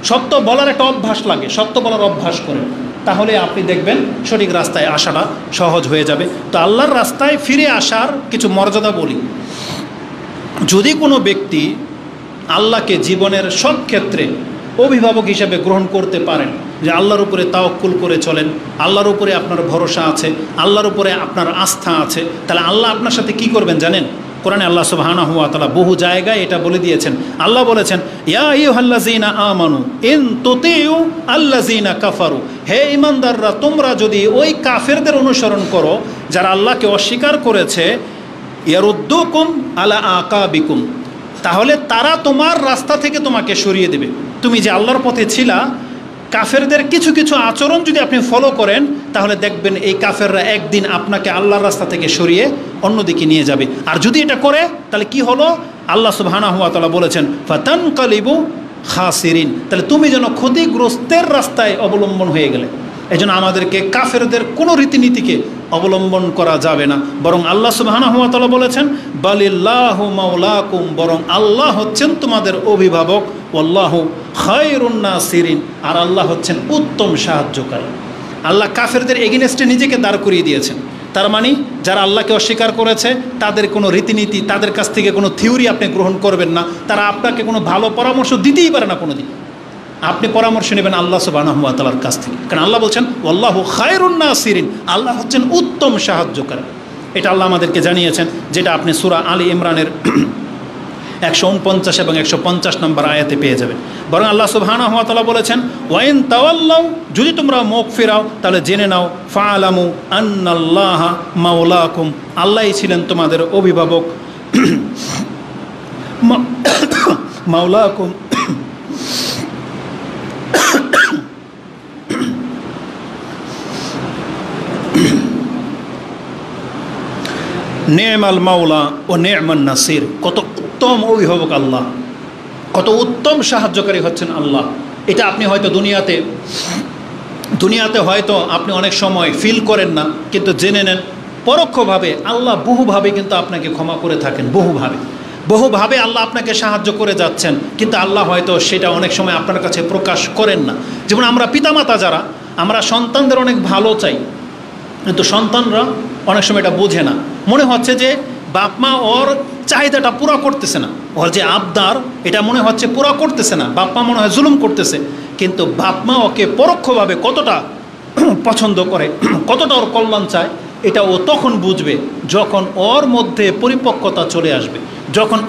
সত্য বলার একটা অভ্যাস লাগে, সত্য বলার অভ্যাস করেন, তাহলে আপনি দেখবেন সঠিক রাস্তায় আসাটা সহজ হয়ে যাবে। তো আল্লাহর রাস্তায় ফিরে আসার কিছু মর্যাদা বলি। যদি কোনো ব্যক্তি আল্লাহকে জীবনের সব ক্ষেত্রে অভিভাবক হিসেবে গ্রহণ করতে পারেন, যে আল্লাহর উপরে তাওয়াক্কুল করে চলেন, আল্লাহর উপরে আপনার ভরসা আছে, আল্লাহর উপরে আপনার আস্থা আছে, তাহলে আল্লাহ আপনার সাথে কি করবেন জানেন? কোরআনে আল্লাহ সুবহানাহু ওয়া তাআলা বহু জায়গায় এটা বলে দিয়েছেন। আল্লাহ বলেছেন ইয়া আইয়ুহাল্লাযীনা আমানু ইন তুতিউ আল্লাযীনা কাফারু, হে ঈমানদাররা তোমরা যদি ওই কাফেরদের অনুসরণ করো যারা আল্লাহকে অস্বীকার করেছে, ইয়ারুদ্দুকুম আলা আকাবিকুম, তাহলে তারা তোমার রাস্তা থেকে তোমাকে সরিয়ে দেবে। তুমি যে আল্লাহর পথে ছিলা, কাফেরদের কিছু কিছু আচরণ যদি আপনি ফলো করেন তাহলে দেখবেন এই কাফেররা একদিন আপনাকে আল্লাহর রাস্তা থেকে সরিয়ে অন্যদিকে নিয়ে যাবে। আর যদি এটা করে তাহলে কি হলো? আল্লাহ সুবহানাহু ওয়া তাআলা বলেছেন ফাতানকালিবু খাসিরিন, তাহলে তুমি যেন ক্ষতিগ্রস্তের রাস্তায় অবলম্বন হয়ে গেলে। এই জন্য আমাদেরকে কাফেরদের কোনো রীতিনীতিকে অবলম্বন করা যাবে না, বরং আল্লাহ সুবহানাহু ওয়া তাআলা বলেছেন বালিল্লাহু মাওলাকুম, বরং আল্লাহ হচ্ছেন তোমাদের অভিভাবক, ওয়াল্লাহু খায়রুন নাসিরিন, আর আল্লাহ হচ্ছেন উত্তম সাহায্যকারী। আল্লাহ কাফেরদের এগেইনস্টে নিজেকে দাঁড় করিয়ে দিয়েছেন। তার মানে যারা আল্লাহকে অস্বীকার করেছে তাদের কোনো রীতিনীতি, তাদের কাছ থেকে কোনো থিওরি আপনি গ্রহণ করবেন না। তারা আপনাকে কোনো ভালো পরামর্শ দিতেই পারে না কোনোদিন। আপনি পরামর্শ নেবেন আল্লাহ সুবহানাহু ওয়া তাআলার কাছ থেকে, কারণ আল্লাহ বলছেন ওয়াল্লাহু খায়রুন নাসিরিন, আল্লাহ হচ্ছেন উত্তম সাহায্যকারী। এটা আল্লাহ আমাদেরকে জানিয়েছেন, যেটা আপনি সূরা আলী ইমরানের 149 এবং 150 নম্বর আয়াতে পেয়ে যাবেন। বরং আল্লাহ সুবহানাহু ওয়া তাআলা বলেছেন, ওয়াইন তাওয়াল্লাউ, যদি তোমরা মুখ ফেরাও তাহলে জেনে নাও, ফাআলামু আন্নাল্লাহা মাওলাকুম, আল্লাহই ছিলেন তোমাদের অভিভাবক, মাওলাকুম। নেমাল মাওলা ও নেমান নাসির, কত উত্তম অভিভাবক আল্লাহ, কত উত্তম সাহায্যকারী হচ্ছেন আল্লাহ। এটা আপনি হয়তো দুনিয়াতে হয়তো আপনি অনেক সময় ফিল করেন না, কিন্তু জেনে নেন পরোক্ষভাবে আল্লাহ বহুভাবে কিন্তু আপনাকে ক্ষমা করে থাকেন, বহুভাবে আল্লাহ আপনাকে সাহায্য করে যাচ্ছেন, কিন্তু আল্লাহ হয়তো সেটা অনেক সময় আপনার কাছে প্রকাশ করেন না। যেমন আমরা পিতামাতা যারা, আমরা সন্তানদের অনেক ভালো চাই, কিন্তু সন্তানরা অনেক সময় এটা বোঝে না, মনে হচ্ছে যে বাপ মা ওর চাহিদাটা পুরো করতেছে না, ওর যে আবদার এটা মনে হচ্ছে পুরো করতেছে না, বাপ মা মনে হয় জুলুম করতেছে। কিন্তু বাপ মা ওকে পরোক্ষভাবে কতটা পছন্দ করে, কতটা ওর কল্যাণ চায়, এটা ও তখন বুঝবে যখন ওর মধ্যে পরিপক্কতা চলে আসবে, যখন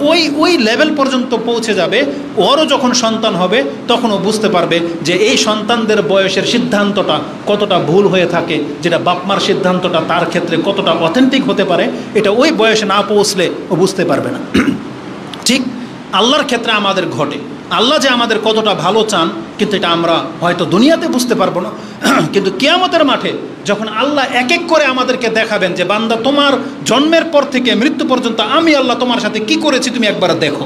ওই লেভেল পর্যন্ত পৌঁছে যাবে, ওরও যখন সন্তান হবে তখন ও বুঝতে পারবে যে এই সন্তানদের বয়সের সিদ্ধান্তটা কতটা ভুল হয়ে থাকে, যেটা বাপমার সিদ্ধান্তটা তার ক্ষেত্রে কতটা অথেন্টিক হতে পারে, এটা ওই বয়সে না পৌঁছলে ও বুঝতে পারবে না। ঠিক আল্লাহর ক্ষেত্রে আমাদের ঘটে, আল্লাহ যে আমাদের কতটা ভালো চান, কিন্তু এটা আমরা হয়তো দুনিয়াতে বুঝতে পারবো না, কিন্তু কিয়ামতের মাঠে যখন আল্লাহ এক এক করে আমাদেরকে দেখাবেন যে বান্দা তোমার জন্মের পর থেকে মৃত্যু পর্যন্ত আমি আল্লাহ তোমার সাথে কি করেছি তুমি একবার দেখো,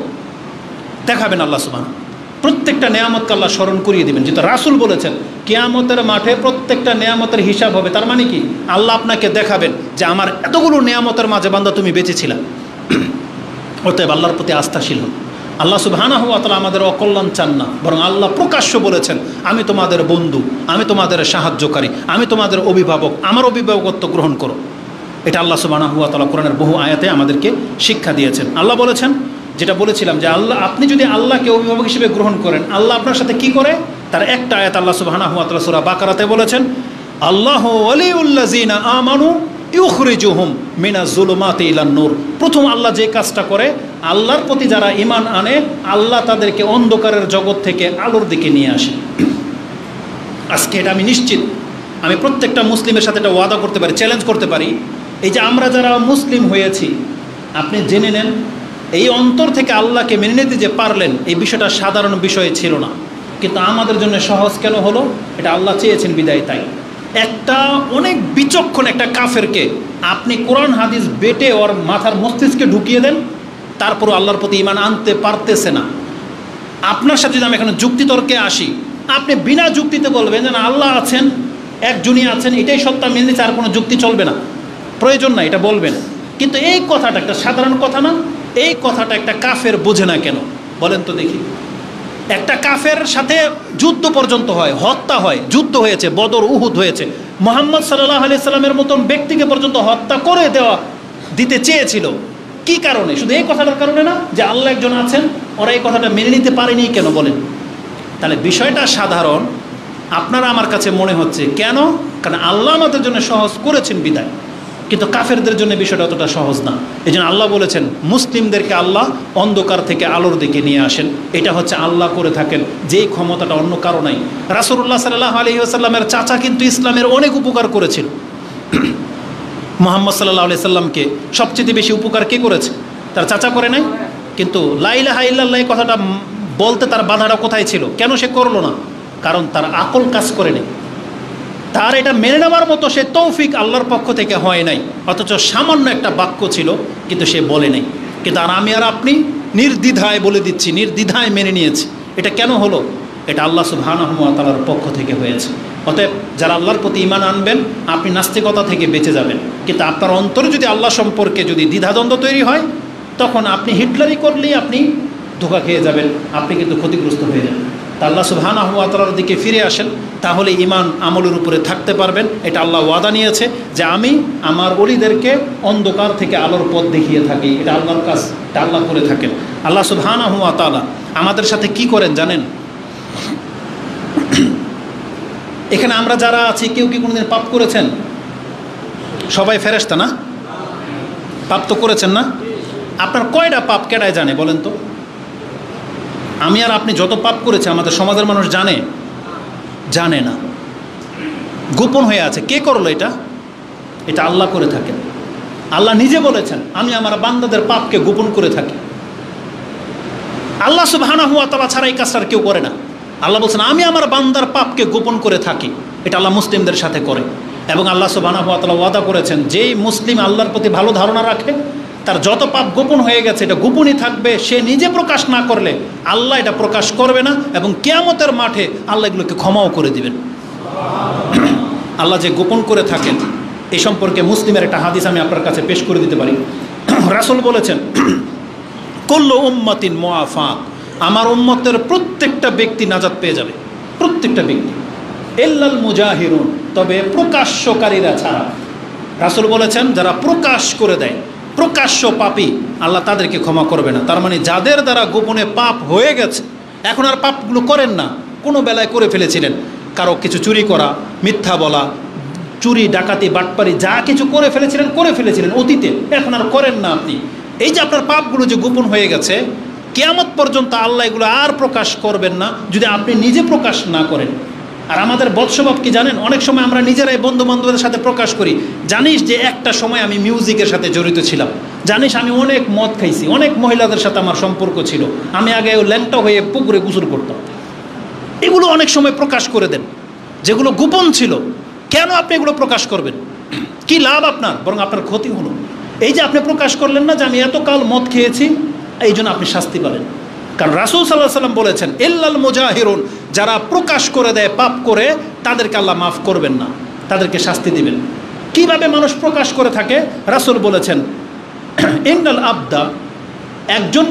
দেখাবেন আল্লাহ সুবহানাহু। প্রত্যেকটা নেয়ামতকে আল্লাহ স্মরণ করিয়ে দিবেন, যেটা রাসূল বলেছেন কিয়ামতের মাঠে প্রত্যেকটা নেয়ামতের হিসাব হবে। তার মানে কি, আল্লাহ আপনাকে দেখাবেন যে আমার এতগুলো নেয়ামতের মাঝে বান্দা তুমি বেঁচেছিলা। অতএব আল্লাহর প্রতি আস্থাশীল হন। আল্লাহ সুবহানাহু ওয়া তাআলা আমাদের অকল্যাণ চান না, বরং আল্লাহ প্রকাশ্য বলেছেন আমি তোমাদের বন্ধু, আমি তোমাদের সাহায্যকারী, আমি তোমাদের অভিভাবক, আমার অভিভাবকত্ব গ্রহণ করো। এটা আল্লাহ সুবহানাহু ওয়া তাআলা কোরআনের বহু আয়াতে আমাদেরকে শিক্ষা দিয়েছেন। আল্লাহ বলেছেন, যেটা বলেছিলাম যে আল্লাহ, আপনি যদি আল্লাহকে অভিভাবক হিসেবে গ্রহণ করেন, আল্লাহ আপনার সাথে কি করে, তার একটা আয়াত আল্লাহ সুবহানাহু ওয়া তাআলা সূরা বাকারাতে বলেছেন, আল্লাহু ওয়ালিউল্লাযিনা আমানু ইউখরিজুহুম মিনাজ যুলুমাতি ইলান নূর। প্রথম আল্লাহ যে কাজটা করে, আল্লাহর প্রতি যারা ঈমান আনে, আল্লাহ তাদেরকে অন্ধকারের জগৎ থেকে আলোর দিকে নিয়ে আসে। আজকে এটা আমি নিশ্চিত, আমি প্রত্যেকটা মুসলিমের সাথে এটা ওয়াদা করতে পারি, চ্যালেঞ্জ করতে পারি, এই যে আমরা যারা মুসলিম হয়েছি, আপনি জেনে নেন এই অন্তর থেকে আল্লাহকে মেনে নিতে যে পারলেন, এই বিষয়টা সাধারণ বিষয় ছিল না, কিন্তু আমাদের জন্য সহজ কেন হলো, এটা আল্লাহ চেয়েছেন বিদায়। তাই একটা অনেক বিচক্ষণ একটা কাফেরকে আপনি কোরআন হাদিস বেটে ওর মাথার মস্তিষ্কে ঢুকিয়ে দেন, তারপরও আল্লাহর প্রতি ঈমান আনতে পারতেছে না। আপনার সাথে যদি আমি এখানে যুক্তিতর্কে আসি, আপনি বিনা যুক্তিতে বলবেন যে না আল্লাহ আছেন, একজনই আছেন, এটাই সত্য, মেনে নিচ্ছে, আর কোনো যুক্তি চলবে না, প্রয়োজন না, এটা বলবেন। কিন্তু এই কথাটা একটা সাধারণ কথা না, এই কথাটা একটা কাফের বোঝে না কেন বলেন তো দেখি। একটা কাফের সাথে যুদ্ধ পর্যন্ত হয়, হত্যা হয়, যুদ্ধ হয়েছে, বদর উহুদ হয়েছে, মুহাম্মদ সাল্লাল্লাহু আলাইহি সাল্লামের মতন ব্যক্তিকে পর্যন্ত হত্যা করে দিতে চেয়েছিল। কি কারণে? শুধু এই কথাটার কারণে না যে আল্লাহ একজন আছেন, ওরা এই কথাটা মেনে নিতে পারেনি কেন বলেন? তাহলে বিষয়টা সাধারণ, আপনারা আমার কাছে মনে হচ্ছে কেন, কারণ আল্লাহ আমাদের জন্য সহজ করেছেন বিদায়, কিন্তু কাফেরদের জন্য বিষয়টা অতটা সহজ না। এই জন্য আল্লাহ বলেছেন মুসলিমদেরকে আল্লাহ অন্ধকার থেকে আলোর দিকে নিয়ে আসেন, এটা হচ্ছে আল্লাহ করে থাকেন, যেই ক্ষমতাটা অন্য কারো নাই। রাসূলুল্লাহ সাল্লাল্লাহু আলাইহি ওয়াসাল্লামের চাচা কিন্তু ইসলামের অনেক উপকার করেছিল। মুহাম্মদ সাল্লাল্লাহু আলাইহি সাল্লামকে সবচেয়ে বেশি উপকার কে করেছে? তার চাচা করে নাই? কিন্তু লা ইলাহা ইল্লাল্লাহ এই কথাটা বলতে তার বাধাটা কোথায় ছিল? কেন সে করলো না? কারণ তার আকল কাজ করেনি, তার এটা মেনে নেওয়ার মতো সে তৌফিক আল্লাহর পক্ষ থেকে হয় নাই। অথচ সামান্য একটা বাক্য ছিল, কিন্তু সে বলে নাই। কিন্তু আর আমি আর আপনি নির্দ্বিধায় বলে দিচ্ছি, নির্দ্বিধায় মেনে নিয়েছি। এটা কেন হলো? এটা আল্লাহ সুবহানাহু ওয়া তাআলার পক্ষ থেকে হয়েছে। অতএব যারা আল্লাহর প্রতি ঈমান আনবেন, আপনি নাস্তিকতা থেকে বেঁচে যাবেন। কিন্তু আপনার অন্তরে যদি আল্লাহ সম্পর্কে যদি দ্বিধাদ্বন্দ্ব তৈরি হয়, তখন আপনি হিটলারি করলেই আপনি ধোঁকা খেয়ে যাবেন, আপনি কিন্তু ক্ষতিগ্রস্ত হয়ে যাবেন। তা আল্লাহ সুবহানাহু ওয়া তাআলার দিকে ফিরে আসেন, তাহলে ঈমান আমলের উপরে থাকতে পারবেন। এটা আল্লাহ ওয়াদা নিয়েছে যে আমি আমার ওলিদেরকে অন্ধকার থেকে আলোর পথ দেখিয়ে থাকি। এটা আল্লাহর কাজ, এটা আল্লাহ করে থাকেন। আল্লাহ সুবহানাহু ওয়া তাআলা আমাদের সাথে কি করেন জানেন? এখানে আমরা যারা আছি, কেউ কি কোনোদিন পাপ করেছেন? সবাই ফেরেশতা না? পাপ তো করেছেন না? আপনার কয়টা পাপ কেডায় জানে বলেন তো? আমি আর আপনি যত পাপ করেছি আমাদের সমাজের মানুষ জানে? জানে না, গোপন হয়ে আছে। কে করলো এটা? এটা আল্লাহ করে থাকেন। আল্লাহ নিজে বলেছেন, আমি আমার বান্দাদের পাপকে গোপন করে থাকি। আল্লাহ সুবহানাহু ওয়া তাআলা ছাড়া এই কাজটা কেউ করে না। আল্লাহ বলছেন, আমি আমার বান্দার পাপকে গোপন করে থাকি। এটা আল্লাহ মুসলিমদের সাথে করে। এবং আল্লাহ সুবহানাহু ওয়া তাআলা ওয়াদা করেছেন, যেই মুসলিম আল্লাহর প্রতি ভালো ধারণা রাখে, তার যত পাপ গোপন হয়ে গেছে এটা গোপনই থাকবে। সে নিজে প্রকাশ না করলে আল্লাহ এটা প্রকাশ করবে না, এবং কিয়ামতের মাঠে আল্লাহ এগুলোকে ক্ষমাও করে দিবেন। আল্লাহ যে গোপন করে থাকেন এই সম্পর্কে মুসলিমের একটা হাদিস আমি আপনার কাছে পেশ করে দিতে পারি। রাসূল বলেছেন, কুল্লু উম্মাতিন মুআফা, আমার উম্মতের প্রত্যেকটা ব্যক্তি নাজাত পেয়ে যাবে, প্রত্যেকটা ব্যক্তি, ইল্লাল মুজাহিরুন, তবে প্রকাশ্যকারীরা ছাড়া। রাসূল বলেছেন, যারা প্রকাশ করে দেয়, প্রকাশ্য পাপী, আল্লাহ তাদেরকে ক্ষমা করবে না। তার মানে যাদের দ্বারা গোপনে পাপ হয়ে গেছে, এখন আর পাপগুলো করেন না, কোনো বেলায় করে ফেলেছিলেন, কারো কিছু চুরি করা, মিথ্যা বলা, চুরি ডাকাতি বাটপারি যা কিছু করে ফেলেছিলেন অতীতে, এখন আর করেন না আপনি। এই যে আপনার পাপগুলো যে গোপন হয়ে গেছে, কিয়ামত পর্যন্ত আল্লাহ এগুলো আর প্রকাশ করবেন না যদি আপনি নিজে প্রকাশ না করেন। আর আমাদের বৎস্বভাব কি জানেন? অনেক সময় আমরা নিজেরাই বন্ধু বান্ধবদের সাথে প্রকাশ করি, জানিস যে একটা সময় আমি মিউজিকের সাথে জড়িত ছিলাম, জানিস আমি অনেক মদ খাইছি, অনেক মহিলাদের সাথে আমার সম্পর্ক ছিল, আমি আগে ল্যাংটা হয়ে পুকুরে গোসল করতাম। এগুলো অনেক সময় প্রকাশ করে দেন, যেগুলো গোপন ছিল। কেন আপনি এগুলো প্রকাশ করবেন? কি লাভ আপনার? বরং আপনার ক্ষতি হলো। এই যে আপনি প্রকাশ করলেন না যে আমি এতকাল মদ খেয়েছি, এই জন্য আপনি শাস্তি পাবেন। কারণ রাসূল সাল্লাল্লাহু আলাইহি সাল্লাম বলেছেন, ইল্লাল মুজাহিরুন, যারা প্রকাশ করে দেয় পাপ করে, তাদেরকে আল্লাহ মাফ করবেন না, তাদেরকে শাস্তি দিবেন। কিভাবে মানুষ প্রকাশ করে থাকে? রাসূল বলেছেন, ইন্নাল আবদা, একজন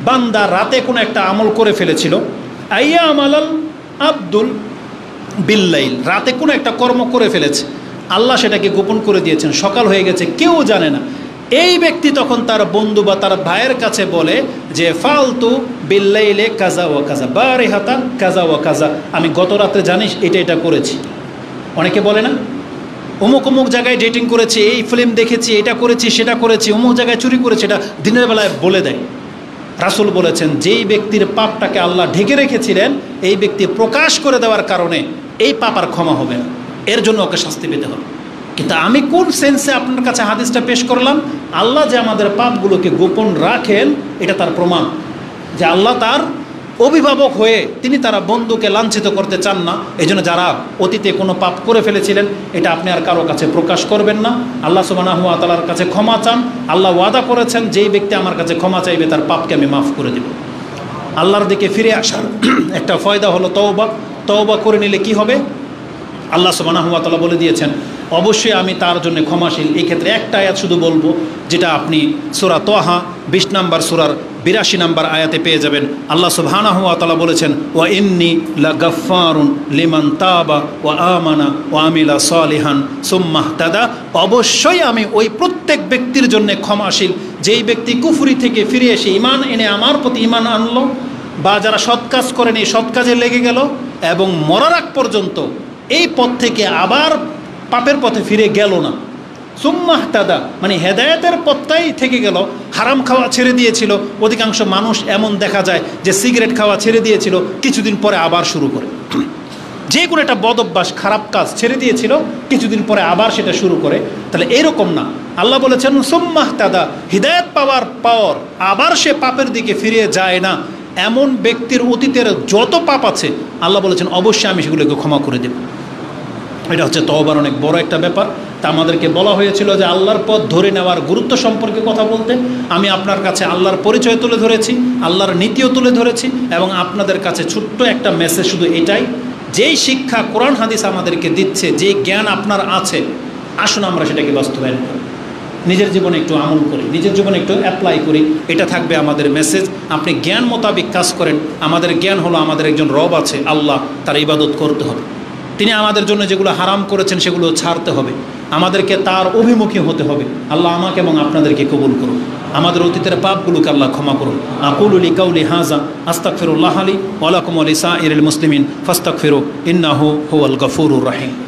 বান্দা রাতে কোনো একটা আমল করে ফেলেছিল, আইয়া আমালাল আব্দুল বিল্লাইল, রাতে কোনো একটা কর্ম করে ফেলেছে, আল্লাহ সেটাকে গোপন করে দিয়েছেন, সকাল হয়ে গেছে, কেউ জানে না। এই ব্যক্তি তখন তার বন্ধু বা তার ভাইয়ের কাছে বলে যে, ফালতু বিল্লাইলে কাজা ওয়া কাজা, বারিহাতা কাজা ওয়া কাজা, আমি গত রাতে জানিস এটা করেছি। অনেকে বলে না, অমুক অমুক জায়গায় ডেটিং করেছি, এই ফিল্ম দেখেছি, এটা করেছি, সেটা করেছি, অমুক জায়গায় চুরি করেছি, এটা দিনের বেলায় বলে দেয়। রাসূল বলেছেন, যেই ব্যক্তির পাপটাকে আল্লাহ ঢেকে রেখেছিলেন, এই ব্যক্তি প্রকাশ করে দেওয়ার কারণে এই পাপ আর ক্ষমা হবে না, এর জন্য ওকে শাস্তি পেতে হবে। কিন্তু আমি কোন সেন্সে আপনার কাছে হাদিসটা পেশ করলাম? আল্লাহ যে আমাদের পাপগুলোকে গোপন রাখেন, এটা তার প্রমাণ যে আল্লাহ তার অভিভাবক হয়ে তিনি তারা বন্ধুকে লাঞ্ছিত করতে চান না। এই জন্য যারা অতীতে কোনো পাপ করে ফেলেছিলেন, এটা আপনি আর কারো কাছে প্রকাশ করবেন না। আল্লাহ সুবহানাহু ওয়া তাআলার কাছে ক্ষমা চান। আল্লাহ ওয়াদা করেছেন, যেই ব্যক্তি আমার কাছে ক্ষমা চাইবে তার পাপকে আমি মাফ করে দেব। আল্লাহর দিকে ফিরে আসার একটা ফায়দা হলো তওবা। তওবা করে নিলে কি হবে? আল্লাহ সুবহানাহু ওয়া তাআলা বলে দিয়েছেন, অবশ্যই আমি তার জন্য ক্ষমাশীল। এই ক্ষেত্রে একটা আয়াত শুধু বলবো, যেটা আপনি সূরা তাহা 20 নম্বর সূরার 82 নম্বর আয়াতে পেয়ে যাবেন। আল্লাহ সুবহানাহু ওয়া তাআলা বলেছেন, ওয়া ইন্নী লাগাফফারুন লিমান তাবা ওয়া আমানা ওয়া আমিলা সালিহান সুম্মা ইহতাদা, অবশ্যই আমি ওই প্রত্যেক ব্যক্তির জন্য ক্ষমাশীল, যেই ব্যক্তি কুফরি থেকে ফিরে এসে ঈমান এনে আমার প্রতি ঈমান আনলো, বা যারা সৎ কাজ করেনি সৎ কাজে লেগে গেল, এবং মরার আগ পর্যন্ত এই পথ থেকে আবার পাপের পথে ফিরে গেল না। সুম্মা ইহতাদা মানে হেদায়েতের পথটাই থেকে গেল, হারাম খাওয়া ছেড়ে দিয়েছিল। অধিকাংশ মানুষ এমন দেখা যায় যে সিগারেট খাওয়া ছেড়ে দিয়েছিল, কিছুদিন পরে আবার শুরু করে। যে কোনো একটা বদ অভ্যাস, খারাপ কাজ ছেড়ে দিয়েছিল, কিছুদিন পরে আবার সেটা শুরু করে। তাহলে এরকম না, আল্লাহ বলেছেন সুম্মা ইহতাদা, হিদায়াত পাওয়ার পর আবার সে পাপের দিকে ফিরে যায় না, এমন ব্যক্তির অতীতের যত পাপ আছে আল্লাহ বলেছেন অবশ্যই আমি সেগুলোকে ক্ষমা করে দেব। এটা হচ্ছে তওবার অনেক বড় একটা ব্যাপার। তা আমাদেরকে বলা হয়েছিল যে আল্লাহর পথ ধরে নেওয়ার গুরুত্ব সম্পর্কে কথা বলতে। আমি আপনার কাছে আল্লাহর পরিচয় তুলে ধরেছি, আল্লাহর নীতিও তুলে ধরেছি, এবং আপনাদের কাছে ছোট্ট একটা মেসেজ শুধু এটাই, যেই শিক্ষা কোরআন হাদিস আমাদেরকে দিচ্ছে, যে জ্ঞান আপনার আছে, আসুন আমরা সেটাকে বাস্তবায়ন করি, নিজের জীবনে একটু আমল করি, নিজের জীবনে একটু অ্যাপ্লাই করি। এটা থাকবে আমাদের মেসেজ। আপনি জ্ঞান মোতাবিক কাজ করেন। আমাদের জ্ঞান হলো আমাদের একজন রব আছে, আল্লাহ, তার ইবাদত করতে হবে। তিনি আমাদের জন্য যেগুলো হারাম করেছেন সেগুলো ছাড়তে হবে। আমাদেরকে তার অভিমুখী হতে হবে। আল্লাহ আমাকে এবং আপনাদেরকে কবুল করুন। আমাদের অতীতের পাপগুলোকে আল্লাহ ক্ষমা করুন। আকুলু লিকাউলি হাযা আস্তাগফিরুল্লাহ লি ওয়া লাকুম ওয়া লিসাইরিল মুসলিমিন ফাস্তাগফিরু ইন্নাহু হুয়াল গফুরুর রহিম।